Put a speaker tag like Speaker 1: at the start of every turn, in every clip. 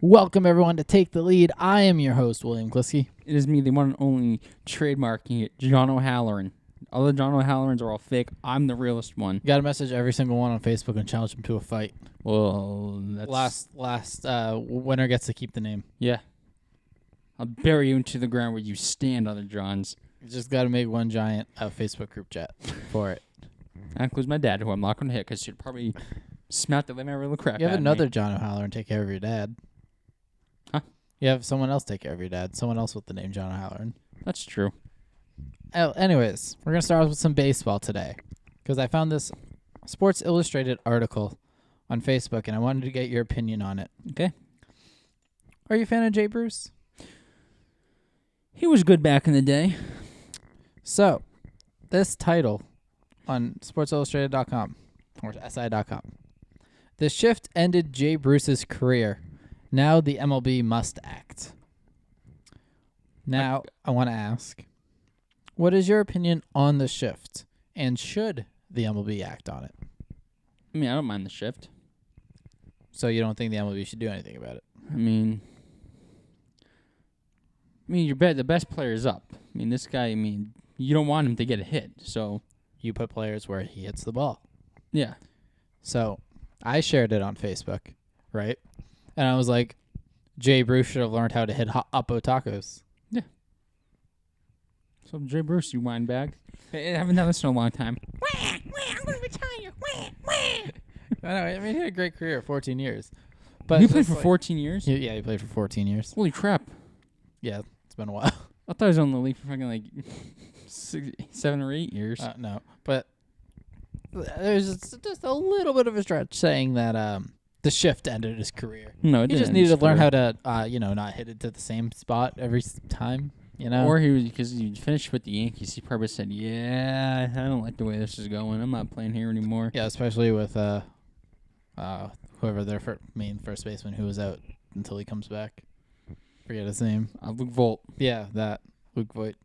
Speaker 1: Welcome, everyone, to Take the Lead. I am your host, William Kliske.
Speaker 2: It is me, the one and only trademarking it, John O'Halloran. All the John O'Hallorans are all fake. I'm the realest one.
Speaker 1: You got to message every single one on Facebook and challenge them to a fight.
Speaker 2: Well, that's...
Speaker 1: Last winner gets to keep the name.
Speaker 2: Yeah. I'll bury you into the ground where you stand, other Johns.
Speaker 1: You just got to make one giant Facebook group chat for it.
Speaker 2: That includes my dad, who I'm not going to hit because she'd probably smack the living out of the crap
Speaker 1: You have
Speaker 2: out of
Speaker 1: another
Speaker 2: me.
Speaker 1: John O'Halloran take care of your dad.
Speaker 2: Huh?
Speaker 1: You have someone else take care of your dad. Someone else with the name John O'Halloran.
Speaker 2: That's true.
Speaker 1: Oh, anyways, we're going to start off with some baseball today because I found this Sports Illustrated article on Facebook, and I wanted to get your opinion on it.
Speaker 2: Okay.
Speaker 1: Are you a fan of Jay Bruce?
Speaker 2: He was good back in the day.
Speaker 1: So, this title on SportsIllustrated.com or SI.com. The shift ended Jay Bruce's career. Now the MLB must act. Now, I want to ask, what is your opinion on the shift? And should the MLB act on it?
Speaker 2: I mean, I don't mind the shift.
Speaker 1: So you don't think the MLB should do anything about it?
Speaker 2: I mean, the best player is up. I mean, this guy, you don't want him to get a hit, so...
Speaker 1: You put players where he hits the ball.
Speaker 2: Yeah.
Speaker 1: So I shared it on Facebook, right? And I was like, Jay Bruce should have learned how to hit Oppo tacos.
Speaker 2: Yeah. So, Jay Bruce, you wine bag. I haven't done this in a long time. I'm going to retire.
Speaker 1: I know. I mean, he had a great career, 14 years. But
Speaker 2: You played for 14 years?
Speaker 1: Yeah, he played for 14 years.
Speaker 2: Holy crap.
Speaker 1: Yeah, it's been a while.
Speaker 2: I thought he was on the league for fucking 7 or 8 years.
Speaker 1: No, but there's just a little bit of a stretch saying that the shift ended his career.
Speaker 2: No, it
Speaker 1: He
Speaker 2: didn't.
Speaker 1: just needed to learn how to, not hit it to the same spot every time.
Speaker 2: Or he was, because he finished with the Yankees, he probably said, yeah, I don't like the way this is going. I'm not playing here anymore.
Speaker 1: Yeah, especially with whoever their main first baseman who was out until he comes back. Forget his name.
Speaker 2: Luke Vogt.
Speaker 1: Yeah, that. Luke Voigt.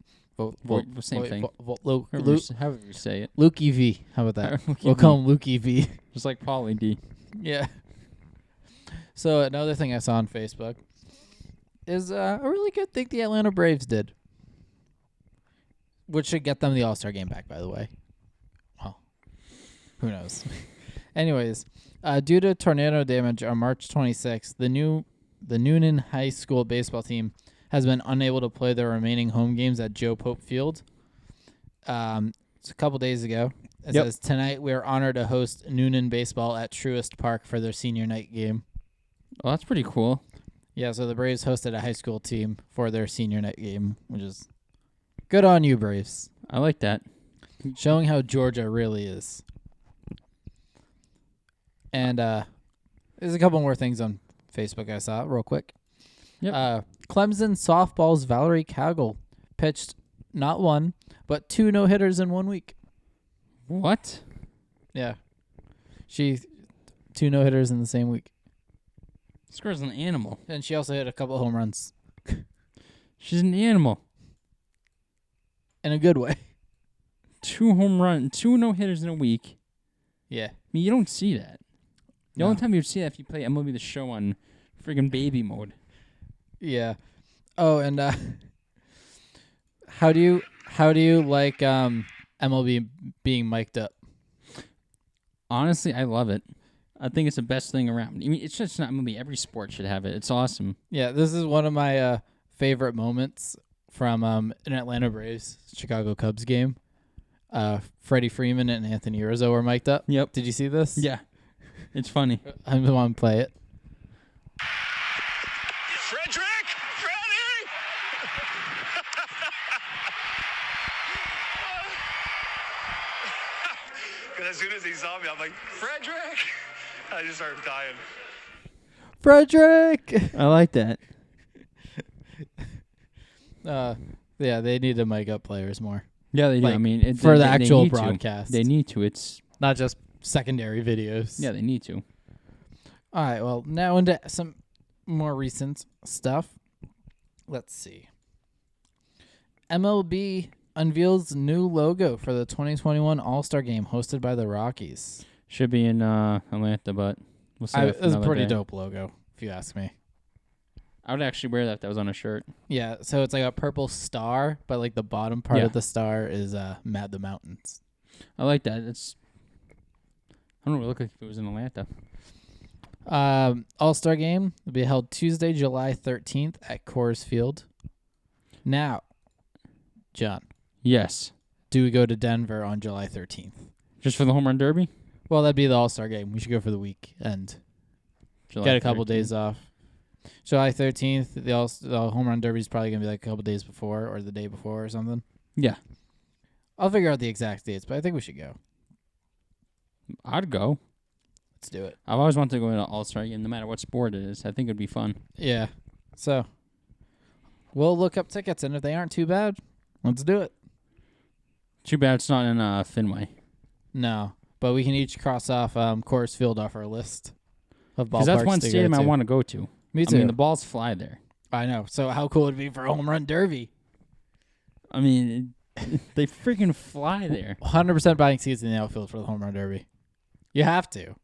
Speaker 2: Same thing.
Speaker 1: However
Speaker 2: you say it.
Speaker 1: Luke EV. How about that? We'll call him Luke EV.
Speaker 2: Just like Paulie D.
Speaker 1: Yeah. So another thing I saw on Facebook is a really good thing the Atlanta Braves did, which should get them the All-Star game back, by the way. Well, who knows? Anyways, due to tornado damage on March 26th, the Noonan High School baseball team has been unable to play their remaining home games at Joe Pope Field. It's a couple days ago. It says, tonight we are honored to host Noonan baseball at Truist Park for their senior night game.
Speaker 2: Oh, that's pretty cool.
Speaker 1: Yeah, so the Braves hosted a high school team for their senior night game, which is good on you, Braves.
Speaker 2: I like that.
Speaker 1: Showing how Georgia really is. And there's a couple more things on Facebook I saw real quick.
Speaker 2: Yep.
Speaker 1: Clemson softball's Valerie Cagle pitched not one, but 2 no-hitters in 1 week.
Speaker 2: What?
Speaker 1: Yeah. 2 no-hitters in the same week.
Speaker 2: This girl's an animal.
Speaker 1: And she also hit a couple home runs.
Speaker 2: She's an animal.
Speaker 1: In a good way.
Speaker 2: 2 home runs, 2 no-hitters in a week.
Speaker 1: Yeah.
Speaker 2: I mean, you don't see that. The
Speaker 1: No.
Speaker 2: only time you would see that if you play MLB The Show on friggin' baby mode.
Speaker 1: Yeah. Oh, and how do you like MLB being mic'd up?
Speaker 2: Honestly, I love it. I think it's the best thing around. I mean, it's just not MLB. Every sport should have it. It's awesome.
Speaker 1: Yeah, this is one of my favorite moments from an Atlanta Braves Chicago Cubs game. Freddie Freeman and Anthony Rizzo were mic'd up.
Speaker 2: Yep.
Speaker 1: Did you see this?
Speaker 2: Yeah. It's funny.
Speaker 1: I'm the one to play it.
Speaker 3: Frederick! Freddie! Because as soon as he saw me, I'm like, Frederick! I just started dying.
Speaker 1: Frederick!
Speaker 2: I like that.
Speaker 1: Yeah, they need to mic up players more.
Speaker 2: Yeah, they do.
Speaker 1: Like,
Speaker 2: I mean,
Speaker 1: for the
Speaker 2: they
Speaker 1: actual
Speaker 2: need to.
Speaker 1: broadcast.
Speaker 2: They need to. It's
Speaker 1: Not just secondary videos.
Speaker 2: yeah, they need to.
Speaker 1: All right, well, now into some more recent stuff. Let's see. MLB unveils new logo for the 2021 All-Star Game hosted by the Rockies.
Speaker 2: Should be in Atlanta, but we'll see.
Speaker 1: It's a pretty dope logo, if you ask me.
Speaker 2: I would actually wear that if that was on a shirt.
Speaker 1: Yeah, so it's like a purple star, but like the bottom part
Speaker 2: Yeah.
Speaker 1: of the star is the mountains.
Speaker 2: I like that. It's. I don't know. It looked like it was in Atlanta.
Speaker 1: All-Star Game will be held Tuesday, July 13th at Coors Field. Now, John,
Speaker 2: Yes.
Speaker 1: do we go to Denver on July 13th?
Speaker 2: Just for the home run derby.
Speaker 1: Well, that'd be the All-Star Game. We should go for the weekend.
Speaker 2: July
Speaker 1: Get a couple
Speaker 2: 13th.
Speaker 1: days off. July 13th, the home run derby is probably going to be like a couple days before or the day before or something.
Speaker 2: Yeah.
Speaker 1: I'll figure out the exact dates, but I think we should go.
Speaker 2: I'd go.
Speaker 1: Let's do it.
Speaker 2: I've always wanted to go to an All-Star game, no matter what sport it is. I think it'd be fun.
Speaker 1: Yeah. So, we'll look up tickets, and if they aren't too bad, let's do it.
Speaker 2: Too bad it's not in Fenway.
Speaker 1: No, but we can each cross off Coors Field off our list of ballparks.
Speaker 2: Because that's one
Speaker 1: to go
Speaker 2: stadium I
Speaker 1: to.
Speaker 2: want to go to.
Speaker 1: Me too.
Speaker 2: I mean, the balls fly there.
Speaker 1: I know. So how cool would it be for a home run derby?
Speaker 2: I mean, they freaking fly there.
Speaker 1: 100% buying seats in the outfield for the home run derby. You have to.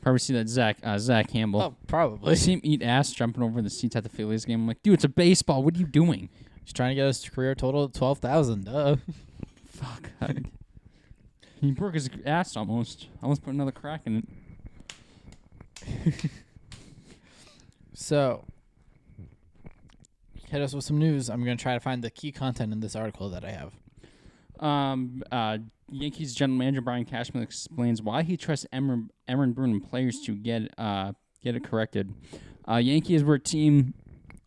Speaker 2: Probably see that Zach Campbell.
Speaker 1: Oh, probably.
Speaker 2: See him eat ass jumping over the seats at the Phillies game. I'm like, dude, it's a baseball. What are you doing?
Speaker 1: He's trying to get his career total to 12,000.
Speaker 2: Fuck. He broke his ass almost. Almost put another crack in it.
Speaker 1: So, hit us with some news. I'm going to try to find the key content in this article that I have.
Speaker 2: Yankees general manager Brian Cashman explains why he trusts Aaron Boone and players to get it corrected. Yankees were a team,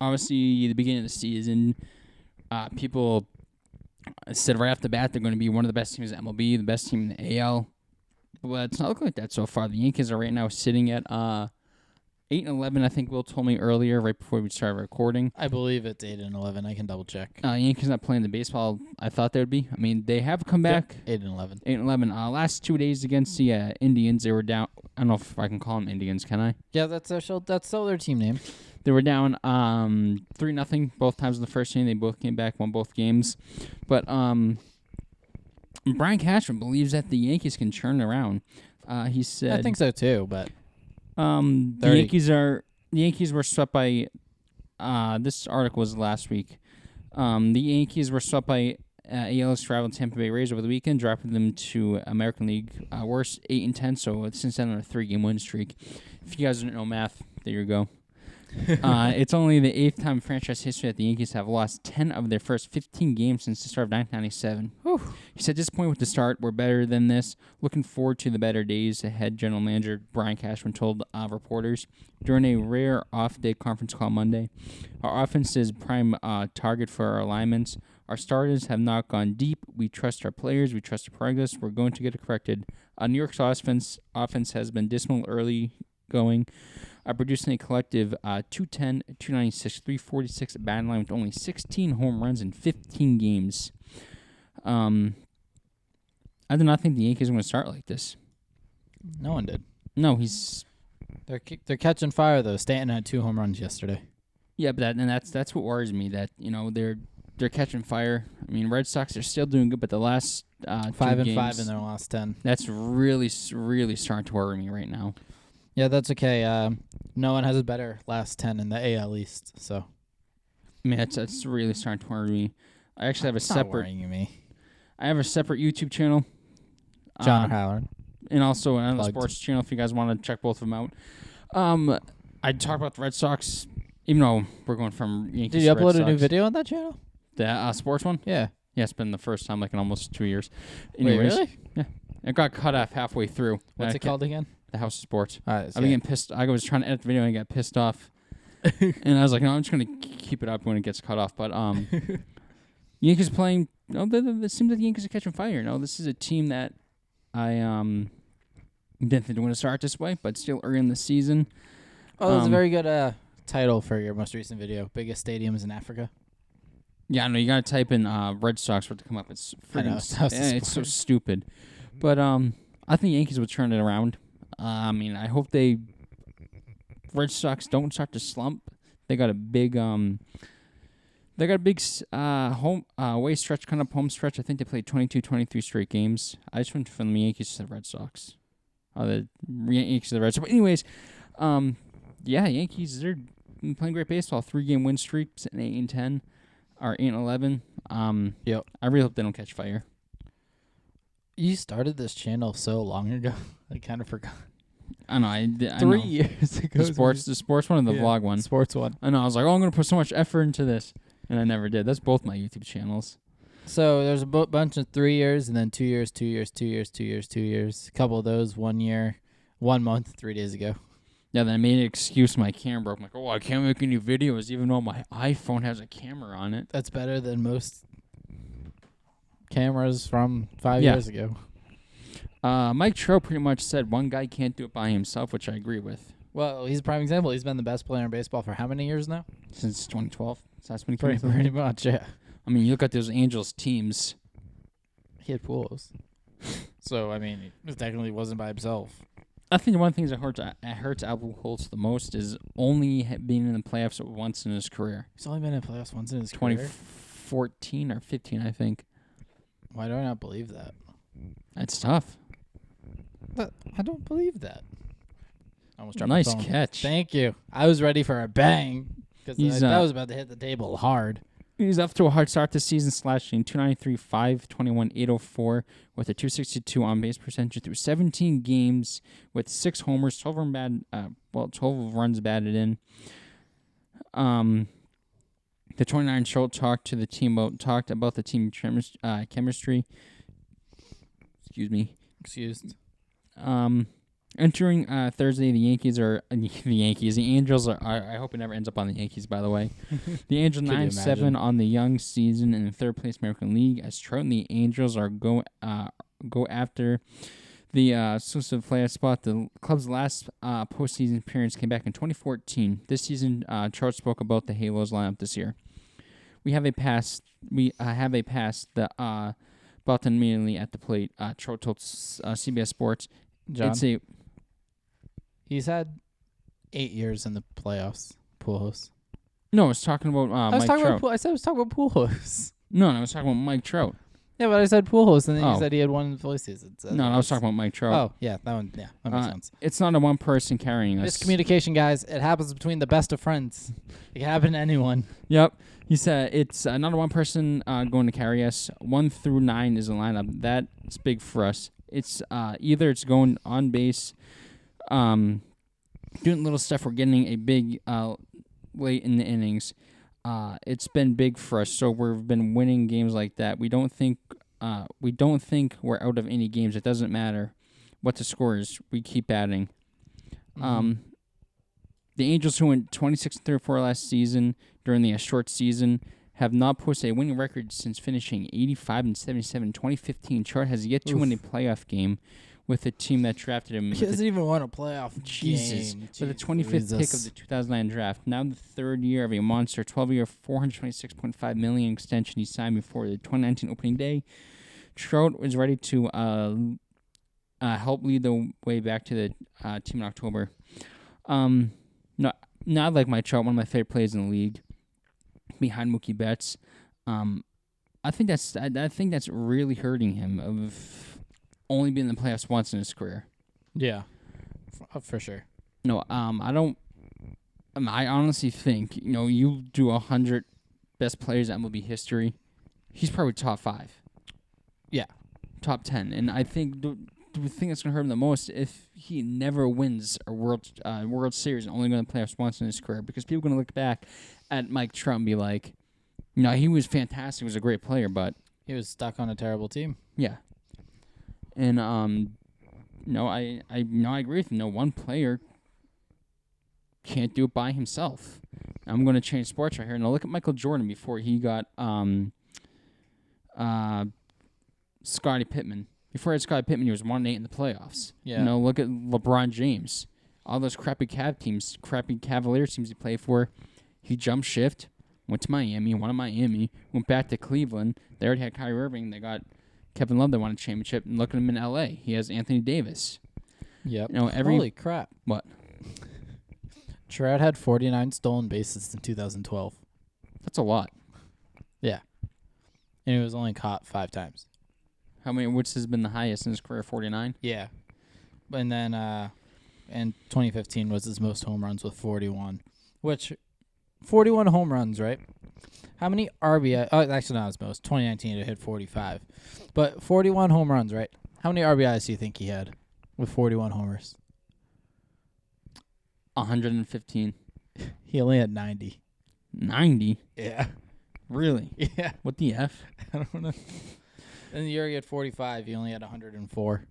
Speaker 2: obviously, the beginning of the season. People said right off the bat they're going to be one of the best teams in MLB, the best team in the AL. But it's not looking like that so far. The Yankees are right now sitting at 8-11. I think Will told me earlier, right before we started recording.
Speaker 1: I believe it's 8-11. I can double check.
Speaker 2: Yankees not playing the baseball I thought they would be. I mean, they have come back.
Speaker 1: 8-11.
Speaker 2: 8-11. Last 2 days against the Indians, they were down. I don't know if I can call them Indians, can I?
Speaker 1: Yeah, that's still their team name.
Speaker 2: They were down 3-0 both times in the first inning. They both came back, won both games. But Brian Cashman believes that the Yankees can turn around. He said,
Speaker 1: I think so too, but
Speaker 2: the Yankees were swept by. This article was last week. The Yankees were swept by AL's rival Tampa Bay Rays over the weekend, dropping them to American League worst 8-10. So since then on a 3-game win streak. If you guys don't know math, there you go. It's only the 8th time in franchise history that the Yankees have lost 10 of their first 15 games since the start of 1997. He said, disappointed with the start. We're better than this. Looking forward to the better days ahead, general manager Brian Cashman told reporters during a rare off-day conference call Monday. Our offense is prime target for our alignments. Our starters have not gone deep. We trust our players. We trust the progress. We're going to get it corrected. New York's offense has been dismal early going. Producing a collective 210, 296, 346 batting line with only 16 home runs in 15 games. I do not think the Yankees are going to start like this.
Speaker 1: no one did.
Speaker 2: No,
Speaker 1: They're catching fire though. Stanton had 2 home runs yesterday.
Speaker 2: yeah, but that's what worries me. That they're catching fire. I mean, Red Sox are still doing good, but the last
Speaker 1: 5 and
Speaker 2: games,
Speaker 1: 5 in their last 10.
Speaker 2: That's really starting to worry me right now.
Speaker 1: Yeah, that's okay. No one has a better last 10 in the AL East, so
Speaker 2: I mean, that's really starting to worry me. I actually have a
Speaker 1: it's not
Speaker 2: separate.
Speaker 1: worrying me.
Speaker 2: I have a separate YouTube channel.
Speaker 1: John Howard.
Speaker 2: And also another
Speaker 1: Plugged.
Speaker 2: sports channel if you guys want to check both of them out. I talk about the Red Sox, even though we're going from Yankees
Speaker 1: Did you
Speaker 2: to Red
Speaker 1: upload a new
Speaker 2: Sox.
Speaker 1: video on that channel?
Speaker 2: The sports one?
Speaker 1: Yeah.
Speaker 2: Yeah, it's been the first time like in almost 2 years.
Speaker 1: Wait,
Speaker 2: Anyways,
Speaker 1: really?
Speaker 2: Yeah. It got cut off halfway through.
Speaker 1: What's it called again?
Speaker 2: The House of Sports.
Speaker 1: All right,
Speaker 2: I've been getting pissed. I was trying to edit the video and I got pissed off. And I was like, no, I'm just going to keep it up when it gets cut off. But Yankees playing, it seems like the Yankees are catching fire. No, this is a team that I didn't think they were going to start this way, but still early in the season.
Speaker 1: Oh, that's a very good title for your most recent video. Biggest stadiums in Africa.
Speaker 2: Yeah, I know. You got to type in Red Sox for it to come up. It's
Speaker 1: I know,
Speaker 2: freaking it's so stupid. But I think Yankees will turn it around. I mean, I hope Red Sox don't start to slump. They got a big home away stretch, kind of home stretch. I think they played 22, 23 straight games. I just went from the Yankees to the Red Sox. The Yankees to the Red Sox. But anyways, yeah, Yankees, been playing great baseball. 3-game win streaks and 8-10, or 8-11.
Speaker 1: Yep.
Speaker 2: I really hope they don't catch fire.
Speaker 1: You started this channel so long ago. I kind of forgot.
Speaker 2: I know. I
Speaker 1: 3
Speaker 2: know.
Speaker 1: years ago.
Speaker 2: The sports one or the vlog one.
Speaker 1: Sports one.
Speaker 2: I know. I was like, oh, I'm gonna put so much effort into this, and I never did. That's both my YouTube channels.
Speaker 1: So there's a bunch of 3 years, and then 2 years, 2 years, 2 years, 2 years, 2 years. A couple of those 1 year, 1 month, 3 days ago.
Speaker 2: Yeah, then I made an excuse. My camera broke. I'm like, oh, I can't make any videos, even though my iPhone has a camera on it.
Speaker 1: That's better than most cameras from 5
Speaker 2: Yeah.
Speaker 1: years ago.
Speaker 2: Mike Trout pretty much said one guy can't do it by himself, which I agree with.
Speaker 1: Well, he's a prime example. He's been the best player in baseball for how many years now?
Speaker 2: Since 2012. So that's when he came
Speaker 1: Pretty,
Speaker 2: into the
Speaker 1: pretty
Speaker 2: league.
Speaker 1: much, yeah.
Speaker 2: I mean, you look at those Angels teams.
Speaker 1: He had Pujols. So, I mean, he technically wasn't by himself.
Speaker 2: I think one of the things that hurts Albert Pujols the most is only being in the playoffs once in his career.
Speaker 1: He's only been in playoffs once in his career.
Speaker 2: 2014 or 15, I think.
Speaker 1: Why do I not believe that?
Speaker 2: That's tough.
Speaker 1: But I don't believe that. I almost dropped
Speaker 2: Nice
Speaker 1: my phone.
Speaker 2: catch.
Speaker 1: Thank you. I was ready for a bang because that was about to hit the table hard.
Speaker 2: He's off to a hard start this season, slashing 293, 521, 804 with a 262 on base percentage through 17 games with 6 homers, 12 runs batted in. The 29-year-old talked about the team chemistry. Excuse me.
Speaker 1: Excused.
Speaker 2: Entering Thursday, the Angels are. I hope it never ends up on the Yankees. By the way, the Angels 9-7 on the young season in third place American League. As Trout and the Angels are go after the exclusive playoff spot. The club's last postseason appearance came back in 2014. This season, Trout spoke about the Halos lineup this year. We have a pass. The Button immediately at the plate. Trout told CBS Sports.
Speaker 1: John, he's had 8 years in the playoffs. Pujols.
Speaker 2: No, I was talking about Mike Trout.
Speaker 1: I said I was talking about Pujols.
Speaker 2: No, I was talking about Mike Trout.
Speaker 1: Yeah, but I said Pujols, and then
Speaker 2: Oh.
Speaker 1: you said he had one in the Philly season. So
Speaker 2: No, I was talking about Mike Trout.
Speaker 1: Oh, yeah, that one. Yeah, that makes sense.
Speaker 2: It's not a one person carrying us.
Speaker 1: Miscommunication, guys. It happens between the best of friends. It can happen to anyone.
Speaker 2: Yep. He said it's not a one person going to carry us. 1 through 9 is a lineup. That's big for us. It's either it's going on base, doing little stuff. We're getting a big late in the innings. It's been big for us. So we've been winning games like that. We don't think we're out of any games. It doesn't matter what the score is. We keep adding. The Angels, who went 26-34 last season during the short season, have not posted a winning record since finishing 85-77 in 2015. Trout has yet to win a playoff game with a team that drafted him.
Speaker 1: He doesn't even want a playoff
Speaker 2: Jesus.
Speaker 1: game.
Speaker 2: For the 25th pick of the 2009 draft. Now the third year of a monster 12-year, $426.5 million extension he signed before the 2019 opening day. Trout was ready to help lead the way back to the team in October. Not like my Trout, one of my favorite players in the league, behind Mookie Betts. I think that's really hurting him of only being in the playoffs once in his career.
Speaker 1: Yeah, for sure.
Speaker 2: No, I honestly think you do 100 best players in MLB history, he's probably top 5.
Speaker 1: Yeah,
Speaker 2: top 10, and I think the thing that's gonna hurt him the most if he never wins a World Series and only going to playoffs once in his career, because people are gonna look back at Mike Trout and be like, he was fantastic, he was a great player, but
Speaker 1: he was stuck on a terrible team.
Speaker 2: Yeah, and I agree with you. One player can't do it by himself. I'm going to change sports right here. Now look at Michael Jordan before he got Scottie Pippen. Before he had Scottie Pippen, he was 1-8 in the playoffs.
Speaker 1: Yeah.
Speaker 2: Look at LeBron James. All those crappy Cavaliers teams he played for. He jumped shift, went to Miami, won in Miami, went back to Cleveland. They already had Kyrie Irving. They got Kevin Love. They won a championship. And look at him in L.A. He has Anthony Davis.
Speaker 1: Yep.
Speaker 2: Holy
Speaker 1: crap.
Speaker 2: What?
Speaker 1: Trout had 49 stolen bases in 2012.
Speaker 2: That's a lot.
Speaker 1: Yeah. And he was only caught 5 times.
Speaker 2: How many? Which has been the highest in his career? 49.
Speaker 1: Yeah. And then in 2015 was his most home runs with 41, which 41 home runs, right? How many RBI? Oh, actually, not his most. 2019, it hit 45. But 41 home runs, right? How many RBIs do you think he had with 41 homers?
Speaker 2: 115.
Speaker 1: He only had 90.
Speaker 2: 90?
Speaker 1: Yeah.
Speaker 2: Really?
Speaker 1: Yeah.
Speaker 2: What the F?
Speaker 1: I don't know. In the year he had 45, he only had 104.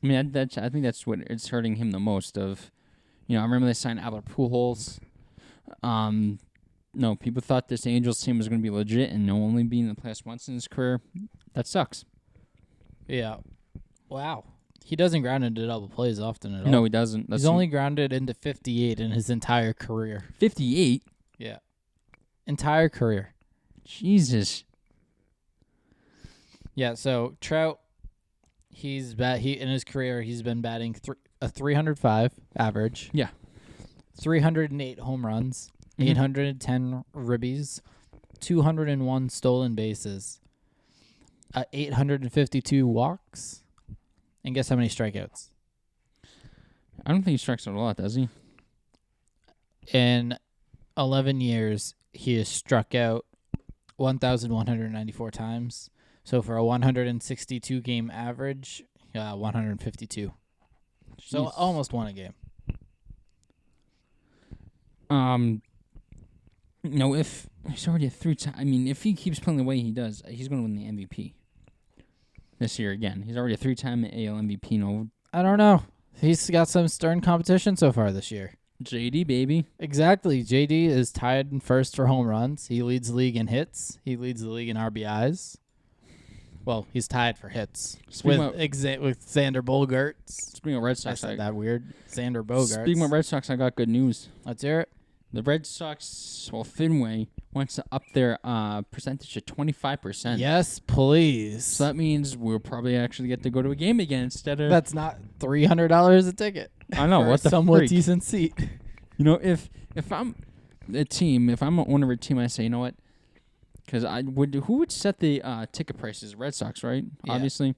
Speaker 2: I mean, I think that's what it's hurting him the most. I remember they signed Albert Pujols. No, people thought this Angels team was going to be legit and only be in the playoffs once in his career. That sucks.
Speaker 1: Yeah. Wow. He doesn't ground into double plays often at all.
Speaker 2: No, he doesn't.
Speaker 1: He's only grounded into 58 in his entire career.
Speaker 2: 58?
Speaker 1: Yeah. Entire career.
Speaker 2: Jesus.
Speaker 1: Yeah, so Trout, he in his career he's been batting a 305 average.
Speaker 2: Yeah.
Speaker 1: 308 home runs, 810 ribbies, 201 stolen bases, 852 walks, and guess how many strikeouts?
Speaker 2: I don't think he strikes out a lot, does he?
Speaker 1: In 11 years, he has struck out 1,194 times. So for a 162 game average, 152. So almost won a game.
Speaker 2: If he's already a 3-time, if he keeps playing the way he does, he's going to win the MVP this year again. He's already a 3-time AL MVP. No,
Speaker 1: I don't know. He's got some stern competition so far this year.
Speaker 2: JD, baby.
Speaker 1: Exactly. JD is tied in first for home runs. He leads the league in hits. He leads the league in RBIs. Well, he's tied for hits with Xander Bogaerts.
Speaker 2: Speaking of Red Sox,
Speaker 1: I said that weird. Xander Bogaerts.
Speaker 2: Speaking of Red Sox, I got good news.
Speaker 1: Let's hear it.
Speaker 2: The Red Sox, Fenway wants to up their percentage to 25%.
Speaker 1: Yes, please.
Speaker 2: So that means we'll probably actually get to go to a game again instead of...
Speaker 1: That's not $300 a ticket.
Speaker 2: I know,
Speaker 1: for
Speaker 2: what the
Speaker 1: somewhat
Speaker 2: freak?
Speaker 1: Decent seat.
Speaker 2: If I'm a team, if I'm an owner of a team, I say, you know what? Because who would set the ticket prices? Red Sox, right?
Speaker 1: Yeah.
Speaker 2: Obviously.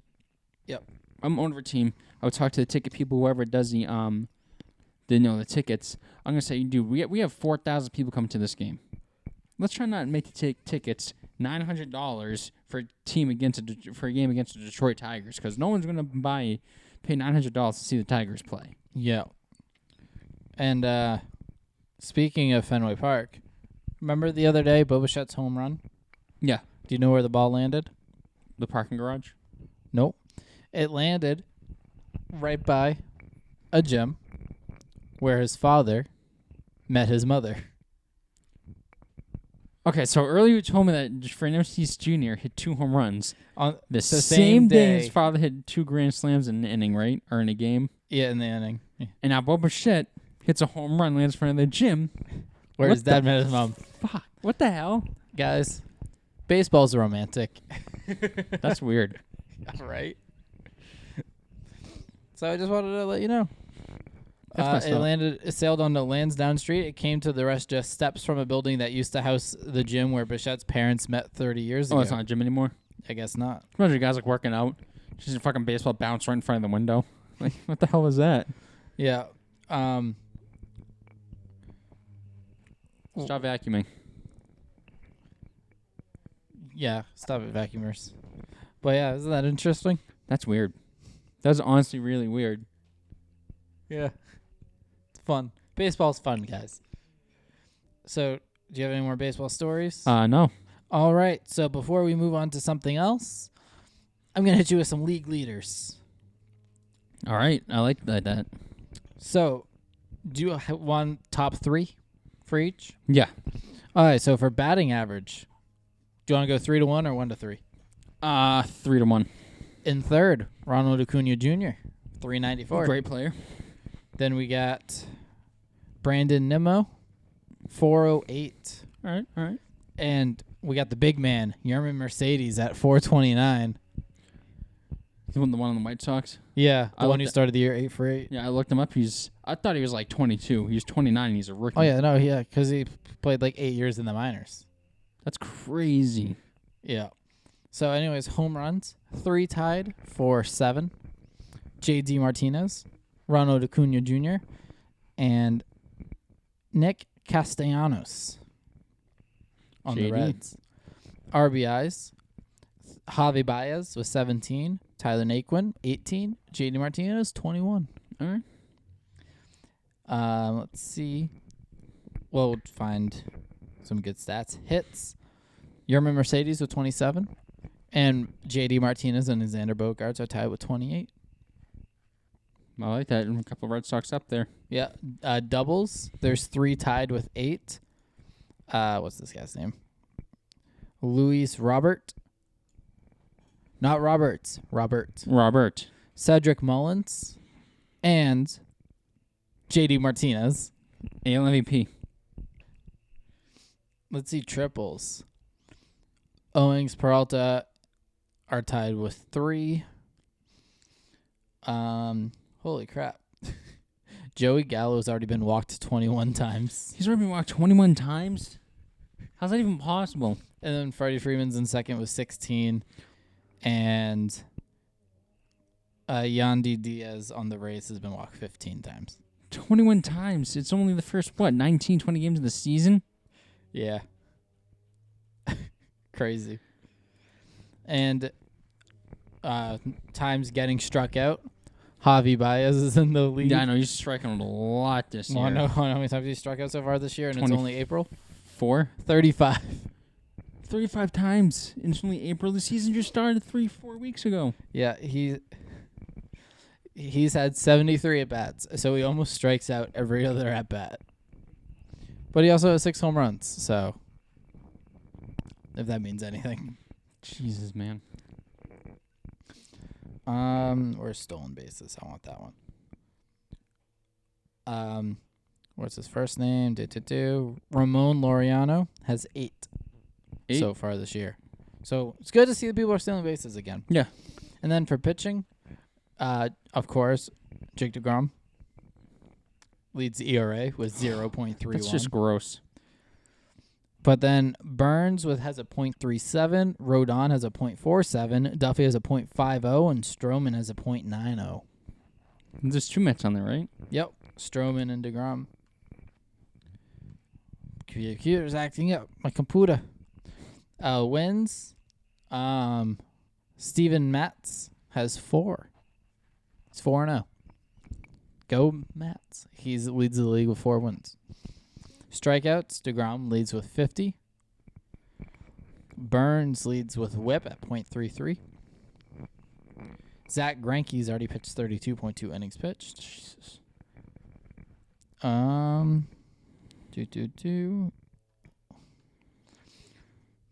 Speaker 1: Yep.
Speaker 2: I'm owner of a team. I would talk to the ticket people, whoever does the tickets. I'm gonna say, dude, we have 4,000 people coming to this game. Let's try not to make the tickets $900 for a game against the Detroit Tigers, because no one's gonna pay $900 to see the Tigers play.
Speaker 1: Yeah. And speaking of Fenway Park, remember the other day Bo Bichette's home run?
Speaker 2: Yeah.
Speaker 1: Do you know where the ball landed?
Speaker 2: The parking garage?
Speaker 1: Nope. It landed right by a gym where his father met his mother.
Speaker 2: Okay, so earlier you told me that Fernando Tatis Jr. hit 2 home runs.
Speaker 1: On
Speaker 2: The
Speaker 1: same
Speaker 2: same day
Speaker 1: day.
Speaker 2: his father hit 2 grand slams in an inning, right? Or in a game.
Speaker 1: Yeah, in the inning. Yeah.
Speaker 2: And now Bo Bichette hits a home run, lands in front of the gym.
Speaker 1: Where
Speaker 2: What
Speaker 1: his dad
Speaker 2: the
Speaker 1: met his mom.
Speaker 2: Fuck. What the hell?
Speaker 1: Guys, baseball's romantic.
Speaker 2: That's weird.
Speaker 1: Right? So I just wanted to let you know.
Speaker 2: That's messed up.
Speaker 1: It sailed onto Lansdowne Street. It came to the rest just steps from a building that used to house the gym where Bichette's parents met 30 years ago.
Speaker 2: Oh, it's not a gym anymore?
Speaker 1: I guess not.
Speaker 2: Imagine guys working out. Just a fucking baseball bounce right in front of the window. Like, what the hell was that?
Speaker 1: Yeah.
Speaker 2: Stop vacuuming.
Speaker 1: Yeah, stop it, vacuumers. But yeah, isn't that interesting?
Speaker 2: That's weird. That's honestly really weird.
Speaker 1: Yeah. It's fun. Baseball's fun, guys. So, do you have any more baseball stories?
Speaker 2: No.
Speaker 1: All right. So, before we move on to something else, I'm going to hit you with some league leaders.
Speaker 2: All right. I like that.
Speaker 1: So, do you want top 3 for each?
Speaker 2: Yeah.
Speaker 1: All right. So, for batting average, do you want to go 3 to 1 or 1 to 3?
Speaker 2: 3 to 1.
Speaker 1: In third, Ronald Acuna Jr., 394.
Speaker 2: Great player.
Speaker 1: Then we got Brandon Nimmo, 408.
Speaker 2: All right.
Speaker 1: And we got the big man, Yermin Mercedes, at 429.
Speaker 2: The one on the White Sox?
Speaker 1: Yeah,
Speaker 2: I
Speaker 1: the one
Speaker 2: looked
Speaker 1: who
Speaker 2: at-
Speaker 1: started the year 8 for 8.
Speaker 2: Yeah, I looked him up. I thought he was like 22. He's 29 and he's a rookie.
Speaker 1: Oh, yeah, no, yeah, because he played like 8 years in the minors.
Speaker 2: That's crazy.
Speaker 1: Yeah. So, anyways, home runs, 3 tied for 7. J.D. Martinez, Ronald Acuna Jr., and Nick Castellanos on the
Speaker 2: JD.
Speaker 1: Reds. RBIs, Javi Baez with 17, Tyler Naquin 18, JD Martinez 21.
Speaker 2: All right.
Speaker 1: Let's see. We'll find some good stats. Hits, Yerman Mercedes with 27, and JD Martinez and Xander Bogaerts are tied with 28.
Speaker 2: I like that. A couple of Red Sox up there.
Speaker 1: Yeah. Doubles, there's 3 tied with 8. What's this guy's name? Luis Robert. Not Roberts.
Speaker 2: Robert.
Speaker 1: Cedric Mullins. And JD Martinez.
Speaker 2: AL MVP.
Speaker 1: Let's see triples. Owings, Peralta are tied with 3. Holy crap. Joey Gallo's already been walked 21 times.
Speaker 2: He's already been walked 21 times? How's that even possible?
Speaker 1: And then Freddie Freeman's in second with 16. And Yandy Diaz on the Rays has been walked 15 times.
Speaker 2: 21 times. It's only the first, 19, 20 games of the season?
Speaker 1: Yeah. Crazy. And times getting struck out. Javi Baez is in the lead.
Speaker 2: Yeah, I know. He's striking out a lot this year.
Speaker 1: I know how many times he's struck out so far this year, and
Speaker 2: 20.
Speaker 1: it's only April?
Speaker 2: 4?
Speaker 1: 35.
Speaker 2: 35 times. And it's only April. The season just started 3-4 weeks ago.
Speaker 1: Yeah, he's had 73 at-bats, so he almost strikes out every other at-bat. But he also has 6 home runs, so if that means anything.
Speaker 2: Jesus, man.
Speaker 1: Where's stolen bases? I want that one. What's his first name? Ramon Laureano has 8 so far this year. So it's good to see the people are stealing bases again.
Speaker 2: Yeah.
Speaker 1: And then for pitching, of course, Jake DeGrom leads the ERA with 0.31.
Speaker 2: That's just gross.
Speaker 1: But then Burns has a .37, Rodon has a .47, Duffy has a .50, and Stroman has a .90.
Speaker 2: There's 2 Mets on there, right?
Speaker 1: Yep, Stroman and DeGrom. Computer's acting up. My computer. Wins. Steven Matz has 4. It's 4-0. Go Matz. He leads the league with 4 wins. Strikeouts, DeGrom leads with 50. Burns leads with whip at .33. Zach Greinke's already pitched 32.2 innings pitched. Jesus.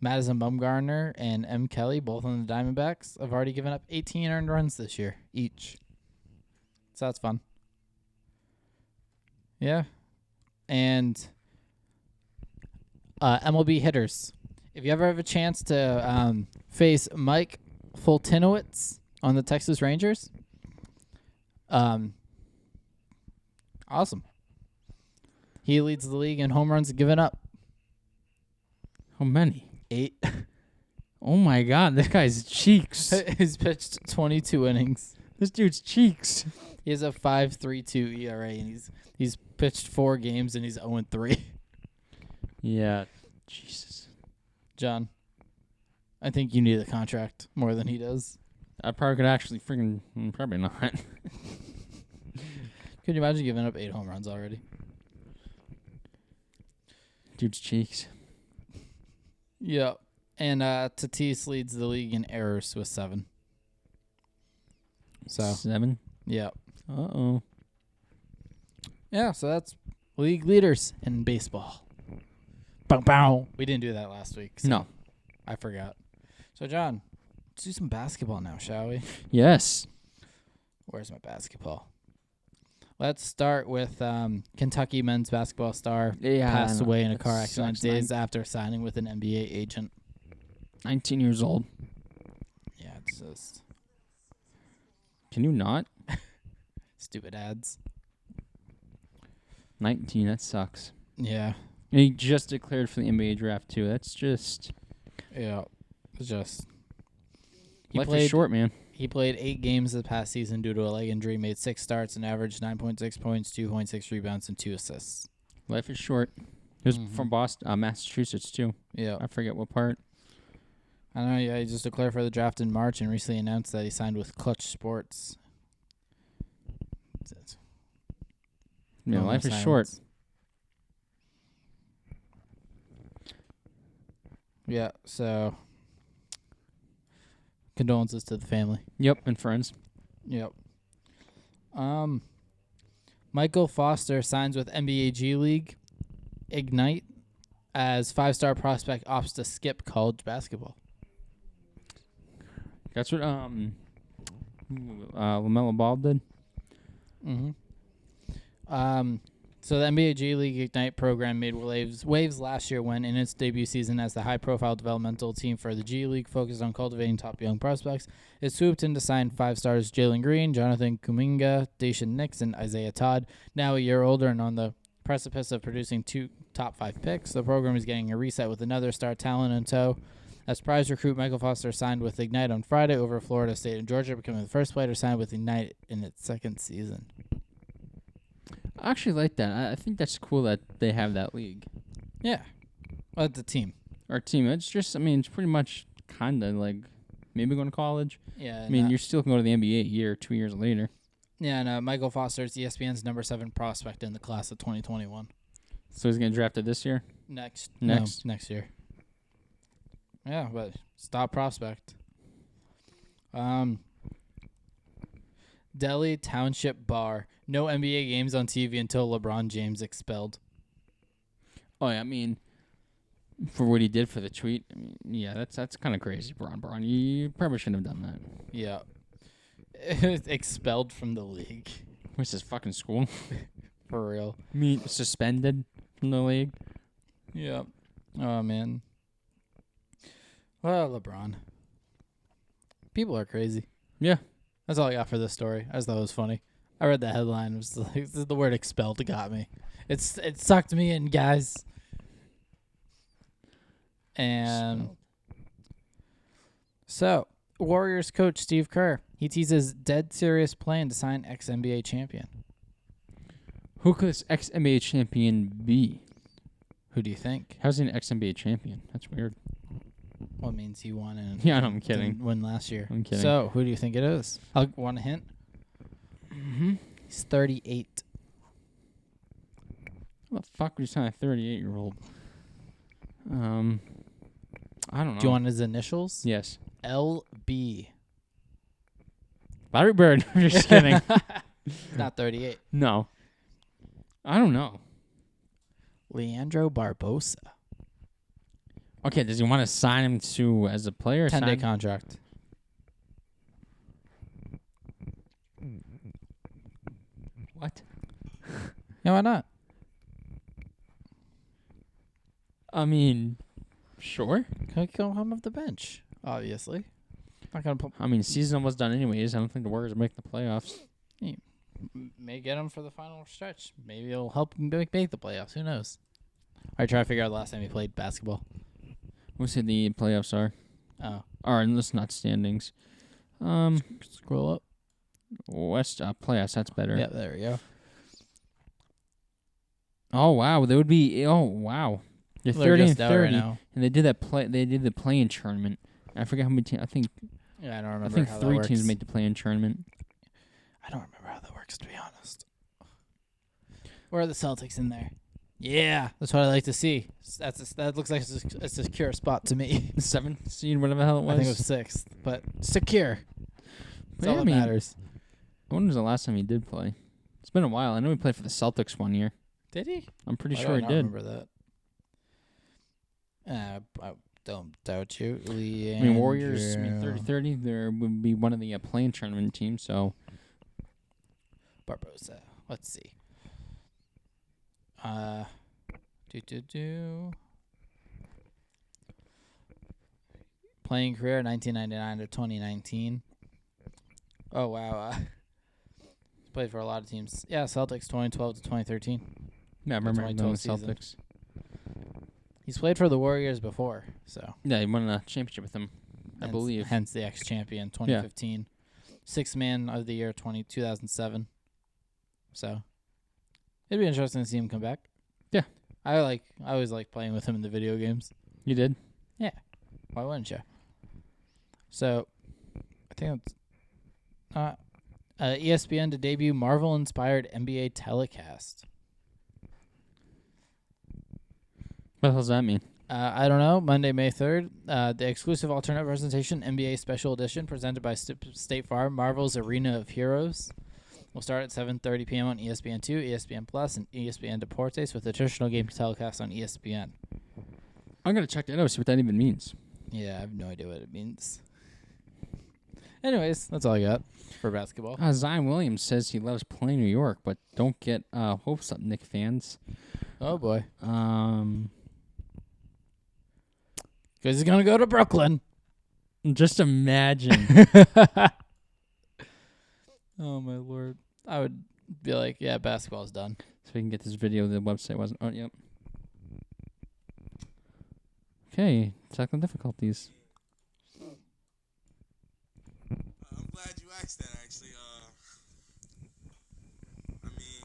Speaker 1: Madison Bumgarner and M. Kelly, both on the Diamondbacks, have already given up 18 earned runs this year, each. So that's fun. Yeah. And MLB hitters. If you ever have a chance to face Mike Fultinowitz on the Texas Rangers, awesome. He leads the league in home runs given up.
Speaker 2: How many?
Speaker 1: 8.
Speaker 2: Oh, my God. This guy's cheeks.
Speaker 1: He's pitched 22 innings.
Speaker 2: This dude's cheeks.
Speaker 1: He has a 5.32 ERA, and he's pitched 4 games, and he's 0-3.
Speaker 2: Yeah. Jesus.
Speaker 1: John, I think you need a contract more than he does.
Speaker 2: I probably could actually probably not.
Speaker 1: Could you imagine giving up 8 home runs already?
Speaker 2: Dude's cheeks.
Speaker 1: Yeah. And Tatis leads the league in errors with 7. So
Speaker 2: 7?
Speaker 1: yeah.
Speaker 2: Uh-oh.
Speaker 1: Yeah, so that's league leaders in baseball. Bow, bow. We didn't do that last week. So
Speaker 2: No.
Speaker 1: I forgot. So, John, let's do some basketball now, shall we?
Speaker 2: Yes.
Speaker 1: Where's my basketball? Let's start with Kentucky men's basketball star passed away in a car accident days after signing with an NBA agent.
Speaker 2: 19 years old.
Speaker 1: Yeah, it's just
Speaker 2: Can you not?
Speaker 1: stupid ads.
Speaker 2: 19, that sucks.
Speaker 1: Yeah.
Speaker 2: And he just declared for the NBA draft, too. That's just...
Speaker 1: Yeah. It's just...
Speaker 2: Life is short, man.
Speaker 1: He played 8 games this past season due to a leg injury, made 6 starts, and averaged 9.6 points, 2.6 rebounds, and 2 assists.
Speaker 2: Life is short. He was from Boston, Massachusetts too.
Speaker 1: Yeah.
Speaker 2: I forget what part.
Speaker 1: I don't know. Yeah, he just declared for the draft in March and recently announced that he signed with Clutch Sports.
Speaker 2: Yeah,
Speaker 1: Moment
Speaker 2: life
Speaker 1: of
Speaker 2: is short.
Speaker 1: silence. Yeah, so condolences to the family.
Speaker 2: Yep, and friends.
Speaker 1: Yep. Michael Foster signs with NBA G League Ignite as 5-star prospect opts to skip college basketball.
Speaker 2: That's what LaMelo Ball did.
Speaker 1: Mm-hmm. So the NBA G League Ignite program made waves last year when, in its debut season as the high-profile developmental team for the G League focused on cultivating top young prospects, it swooped in to sign 5 stars Jalen Green, Jonathan Kuminga, Daishan Nix, and Isaiah Todd. Now a year older and on the precipice of producing 2 top 5 picks, the program is getting a reset with another star talent in tow. As prize recruit, Michael Foster signed with Ignite on Friday over Florida State and Georgia, becoming the first player to sign with Ignite in its second season.
Speaker 2: I actually like that. I think that's cool that they have that league.
Speaker 1: Yeah. Well, it's a team.
Speaker 2: Our team. It's just, I mean, it's pretty much kind of like maybe going to college.
Speaker 1: Yeah.
Speaker 2: I mean, you're still going to the NBA a year, 2 years later.
Speaker 1: Yeah, and Michael Foster is ESPN's number 7 prospect in the class of 2021.
Speaker 2: So he's getting drafted this year?
Speaker 1: Next year. Yeah, but stop prospect. Delhi Township Bar. No NBA games on TV until LeBron James expelled.
Speaker 2: Oh, yeah, I mean, for what he did for the tweet, I mean, yeah, that's kind of crazy, Braun. You probably shouldn't have done that.
Speaker 1: Yeah. Expelled from the league.
Speaker 2: What's this, fucking school?
Speaker 1: For real.
Speaker 2: I mean, suspended from the league?
Speaker 1: Yeah. Oh, man. Well, LeBron. People are crazy.
Speaker 2: Yeah.
Speaker 1: That's all I got for this story. I just thought it was funny. I read the headline. It was like, the word expelled got me. It sucked me in, guys. And so, Warriors coach Steve Kerr, he teases dead serious plan to sign ex-NBA champion.
Speaker 2: Who could this ex-NBA champion be?
Speaker 1: Who do you think?
Speaker 2: How's he an ex-NBA champion? That's weird.
Speaker 1: Well, it means he won and
Speaker 2: Yeah, no, I'm kidding.
Speaker 1: didn't win last year.
Speaker 2: I'm kidding.
Speaker 1: So, who do you think it is? I'll want a hint.
Speaker 2: Mm-hmm.
Speaker 1: He's 38.
Speaker 2: What the fuck would you sign a 38-year-old? I don't know.
Speaker 1: Do you want his initials?
Speaker 2: Yes.
Speaker 1: LB.
Speaker 2: Larry Bird. I'm just kidding.
Speaker 1: Not 38.
Speaker 2: No. I don't know.
Speaker 1: Leandro Barbosa.
Speaker 2: Okay, does he want to sign him to as a player?
Speaker 1: 10-day contract.
Speaker 2: What?
Speaker 1: Yeah, why not?
Speaker 2: I mean, sure.
Speaker 1: He'll come off the bench, obviously. Not gonna put,
Speaker 2: I mean, season was done anyways. I don't think the Warriors will make the playoffs.
Speaker 1: may get him for the final stretch. Maybe it'll help him make the playoffs. Who knows? All right, try to figure out the last time he played basketball.
Speaker 2: We'll see the playoffs are.
Speaker 1: Oh.
Speaker 2: Or unless not standings.
Speaker 1: Scroll up.
Speaker 2: West playoffs, that's better.
Speaker 1: Yeah, there we go.
Speaker 2: Oh wow, they would be. Oh wow, they're
Speaker 1: They're
Speaker 2: 30 and
Speaker 1: just out right
Speaker 2: 30,
Speaker 1: now.
Speaker 2: and they did that play. They did the play-in tournament. I forget how many teams. I think
Speaker 1: Yeah, I don't remember.
Speaker 2: I think
Speaker 1: how
Speaker 2: 3
Speaker 1: that
Speaker 2: teams
Speaker 1: works.
Speaker 2: made the play-in tournament.
Speaker 1: I don't remember how that works, to be honest. Where are the Celtics in there? Yeah, that's what I like to see. That looks like a secure spot to me.
Speaker 2: The 7th seed, whatever the hell it was.
Speaker 1: I think it was 6th, but secure. That's
Speaker 2: Yeah,
Speaker 1: all
Speaker 2: I
Speaker 1: that
Speaker 2: mean,
Speaker 1: matters.
Speaker 2: When was the last time he did play? It's been a while. I know he played for the Celtics one year.
Speaker 1: Did he?
Speaker 2: I'm pretty
Speaker 1: Why
Speaker 2: sure
Speaker 1: do I
Speaker 2: he
Speaker 1: not
Speaker 2: did.
Speaker 1: remember that. I don't doubt you.
Speaker 2: I mean, Warriors. I mean, 30-30. There would be one of the play-in tournament teams. So
Speaker 1: Barbosa. Let's see. Playing career 1999 to 2019. Oh wow. He's played for a lot of teams. Yeah, Celtics 2012 to 2013.
Speaker 2: yeah, I remember him on the
Speaker 1: 2012 season.
Speaker 2: Celtics.
Speaker 1: He's played for the Warriors before, so
Speaker 2: Yeah, he won a championship with them, I believe.
Speaker 1: Hence the ex-champion 2015. Sixth man of the year 2007. So it'd be interesting to see him come back.
Speaker 2: Yeah.
Speaker 1: I always like playing with him in the video games.
Speaker 2: You did?
Speaker 1: Why wouldn't you? So, I think that's ESPN to debut Marvel-inspired NBA telecast.
Speaker 2: What the hell does that mean?
Speaker 1: I don't know. Monday, May 3rd, the exclusive alternate presentation, NBA Special Edition, presented by State Farm, Marvel's Arena of Heroes, will start at 7:30 p.m. on ESPN2, ESPN Plus, and ESPN Deportes, with additional game telecast on ESPN.
Speaker 2: I'm going to check that out, see what that even means.
Speaker 1: Yeah, I have no idea what it means. Anyways, that's all I got for basketball.
Speaker 2: Zion Williams says he loves playing New York, but don't get hopes up, Knicks fans.
Speaker 1: Oh, boy.
Speaker 2: Um,
Speaker 1: Because he's going to go to Brooklyn.
Speaker 2: just imagine.
Speaker 1: Oh, my Lord. I would be like, yeah, basketball's done.
Speaker 2: So we can get this video. The website wasn't. Oh, yep. Okay, technical difficulties.
Speaker 4: I'm glad you asked that. Actually, I mean,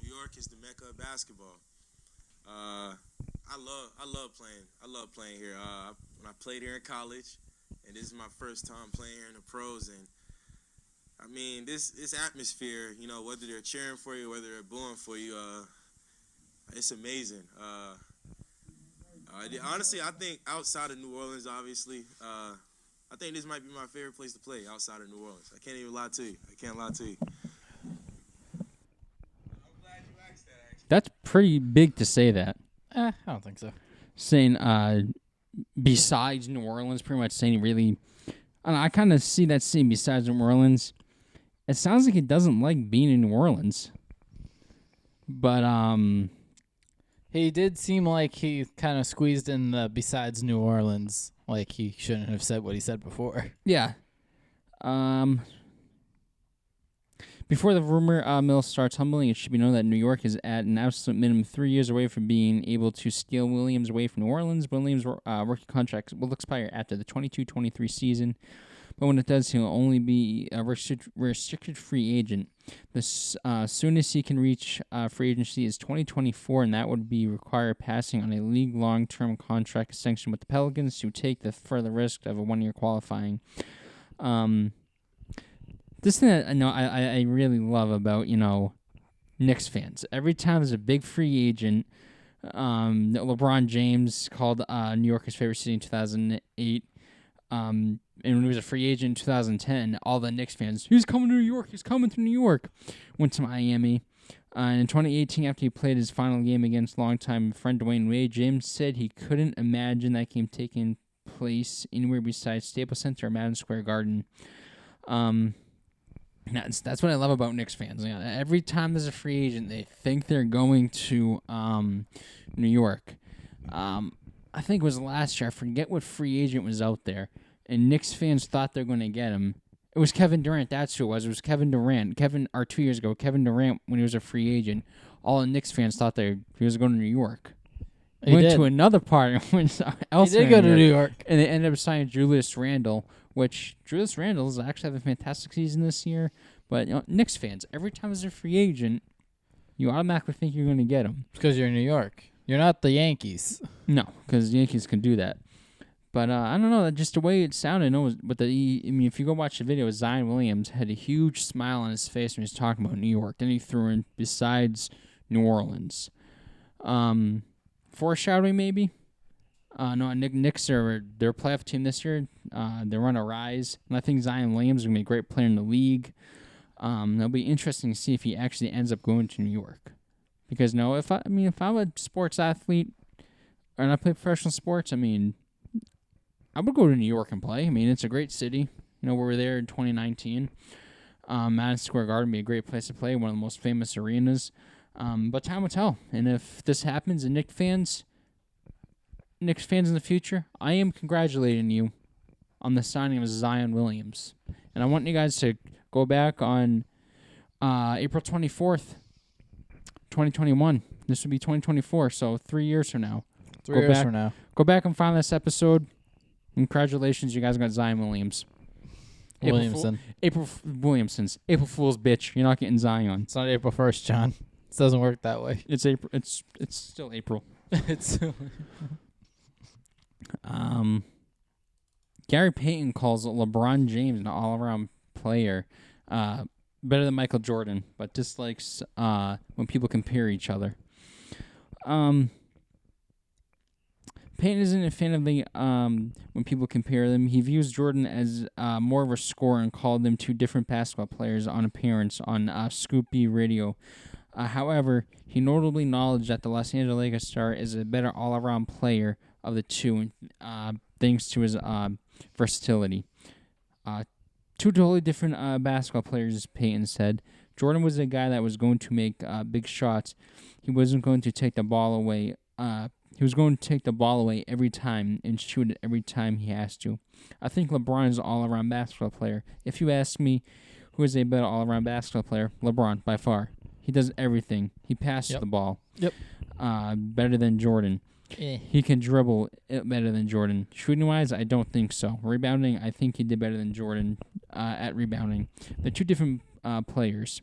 Speaker 4: New York is the mecca of basketball. I love playing here. When I played here in college, and this is my first time playing here in the pros, and I mean, this atmosphere, you know, whether they're cheering for you, whether they're booing for you, it's amazing. Honestly, I think outside of New Orleans, obviously, I think this might be my favorite place to play outside of New Orleans. I can't even lie to you. I can't lie to you. I'm glad you asked that, actually.
Speaker 2: That's pretty big to say that.
Speaker 1: I don't think so.
Speaker 2: Saying besides New Orleans, pretty much saying really. I don't know, I kind of see that saying besides New Orleans. It sounds like he doesn't like being in New Orleans. But
Speaker 1: He did seem like he kind of squeezed in the besides New Orleans. Like he shouldn't have said what he said before.
Speaker 2: yeah. Before the rumor mill starts humbling, it should be known that New York is at an absolute minimum 3 years away from being able to steal Williams away from New Orleans. Williams' rookie contract will expire after the 22-23 season, but when it does, he'll only be a restricted free agent. The soonest he can reach free agency is 2024, and that would be require passing on a league long-term contract extension with the Pelicans to take the further risk of a one-year qualifying. This thing that I really love about, Knicks fans. Every time there's a big free agent, LeBron James called New York his favorite city in 2008. And when he was a free agent in 2010, all the Knicks fans, he's coming to New York, he's coming to New York. Went to Miami. In 2018, after he played his final game against longtime friend Dwayne Wade, James said he couldn't imagine that game taking place anywhere besides Staples Center or Madison Square Garden. That's what I love about Knicks fans. Every time there's a free agent, they think they're going to New York. I think it was last year. I forget what free agent was out there, and Knicks fans thought they're going to get him. It was Kevin Durant. That's who it was. It was Kevin Durant. 2 years ago, Kevin Durant, when he was a free agent, all the Knicks fans thought he was going to New York.
Speaker 1: He
Speaker 2: Went
Speaker 1: did.
Speaker 2: to another part. Went elsewhere
Speaker 1: He did go
Speaker 2: in
Speaker 1: to New York.
Speaker 2: and they ended up signing Julius Randle, which Julius Randle is actually having a fantastic season this year. But Knicks fans, every time there's a free agent, you automatically think you're going to get him.
Speaker 1: Because you're in New York. You're not the Yankees.
Speaker 2: No, because the Yankees can do that. But I don't know, just the way it sounded. But if you go watch the video, Zion Williams had a huge smile on his face when he was talking about New York. Then he threw in besides New Orleans. Foreshadowing maybe. No, Knicks are their playoff team this year. They're on a rise, and I think Zion Williams is gonna be a great player in the league. It'll be interesting to see if he actually ends up going to New York. Because if I'm a sports athlete and I play professional sports, I would go to New York and play. It's a great city. We were there in 2019. Madison Square Garden would be a great place to play, one of the most famous arenas. But time will tell. And if this happens, and Knicks fans in the future, I am congratulating you on the signing of Zion Williams. And I want you guys to go back on April 24th, 2021. This would be 2024, so 3 years from now.
Speaker 1: 3 years from now.
Speaker 2: Go back and find this episode. Congratulations, you guys got Zion Williams.
Speaker 1: Williamson.
Speaker 2: Williamson's. April Fool's, bitch. You're not getting Zion.
Speaker 1: It's not April 1st, John. It doesn't work that way.
Speaker 2: It's April. It's still April.
Speaker 1: It's
Speaker 2: Gary Payton calls LeBron James an all-around player, better than Michael Jordan, but dislikes when people compare each other. Payton isn't a fan of the when people compare them. He views Jordan as more of a scorer and called them two different basketball players on appearance on Scoop B Radio. However, he notably acknowledged that the Los Angeles Lakers star is a better all-around player of the two, thanks to his versatility. Two totally different basketball players, Payton said. Jordan was a guy that was going to make big shots. He wasn't going to take the ball away. He was going to take the ball away every time and shoot it every time he has to. I think LeBron is an all-around basketball player. If you ask me who is a better all-around basketball player, LeBron, by far. He does everything. He passes the ball.
Speaker 1: Yep.
Speaker 2: Better than Jordan. He can dribble it better than Jordan. Shooting-wise, I don't think so. Rebounding, I think he did better than Jordan at rebounding. They're two different players.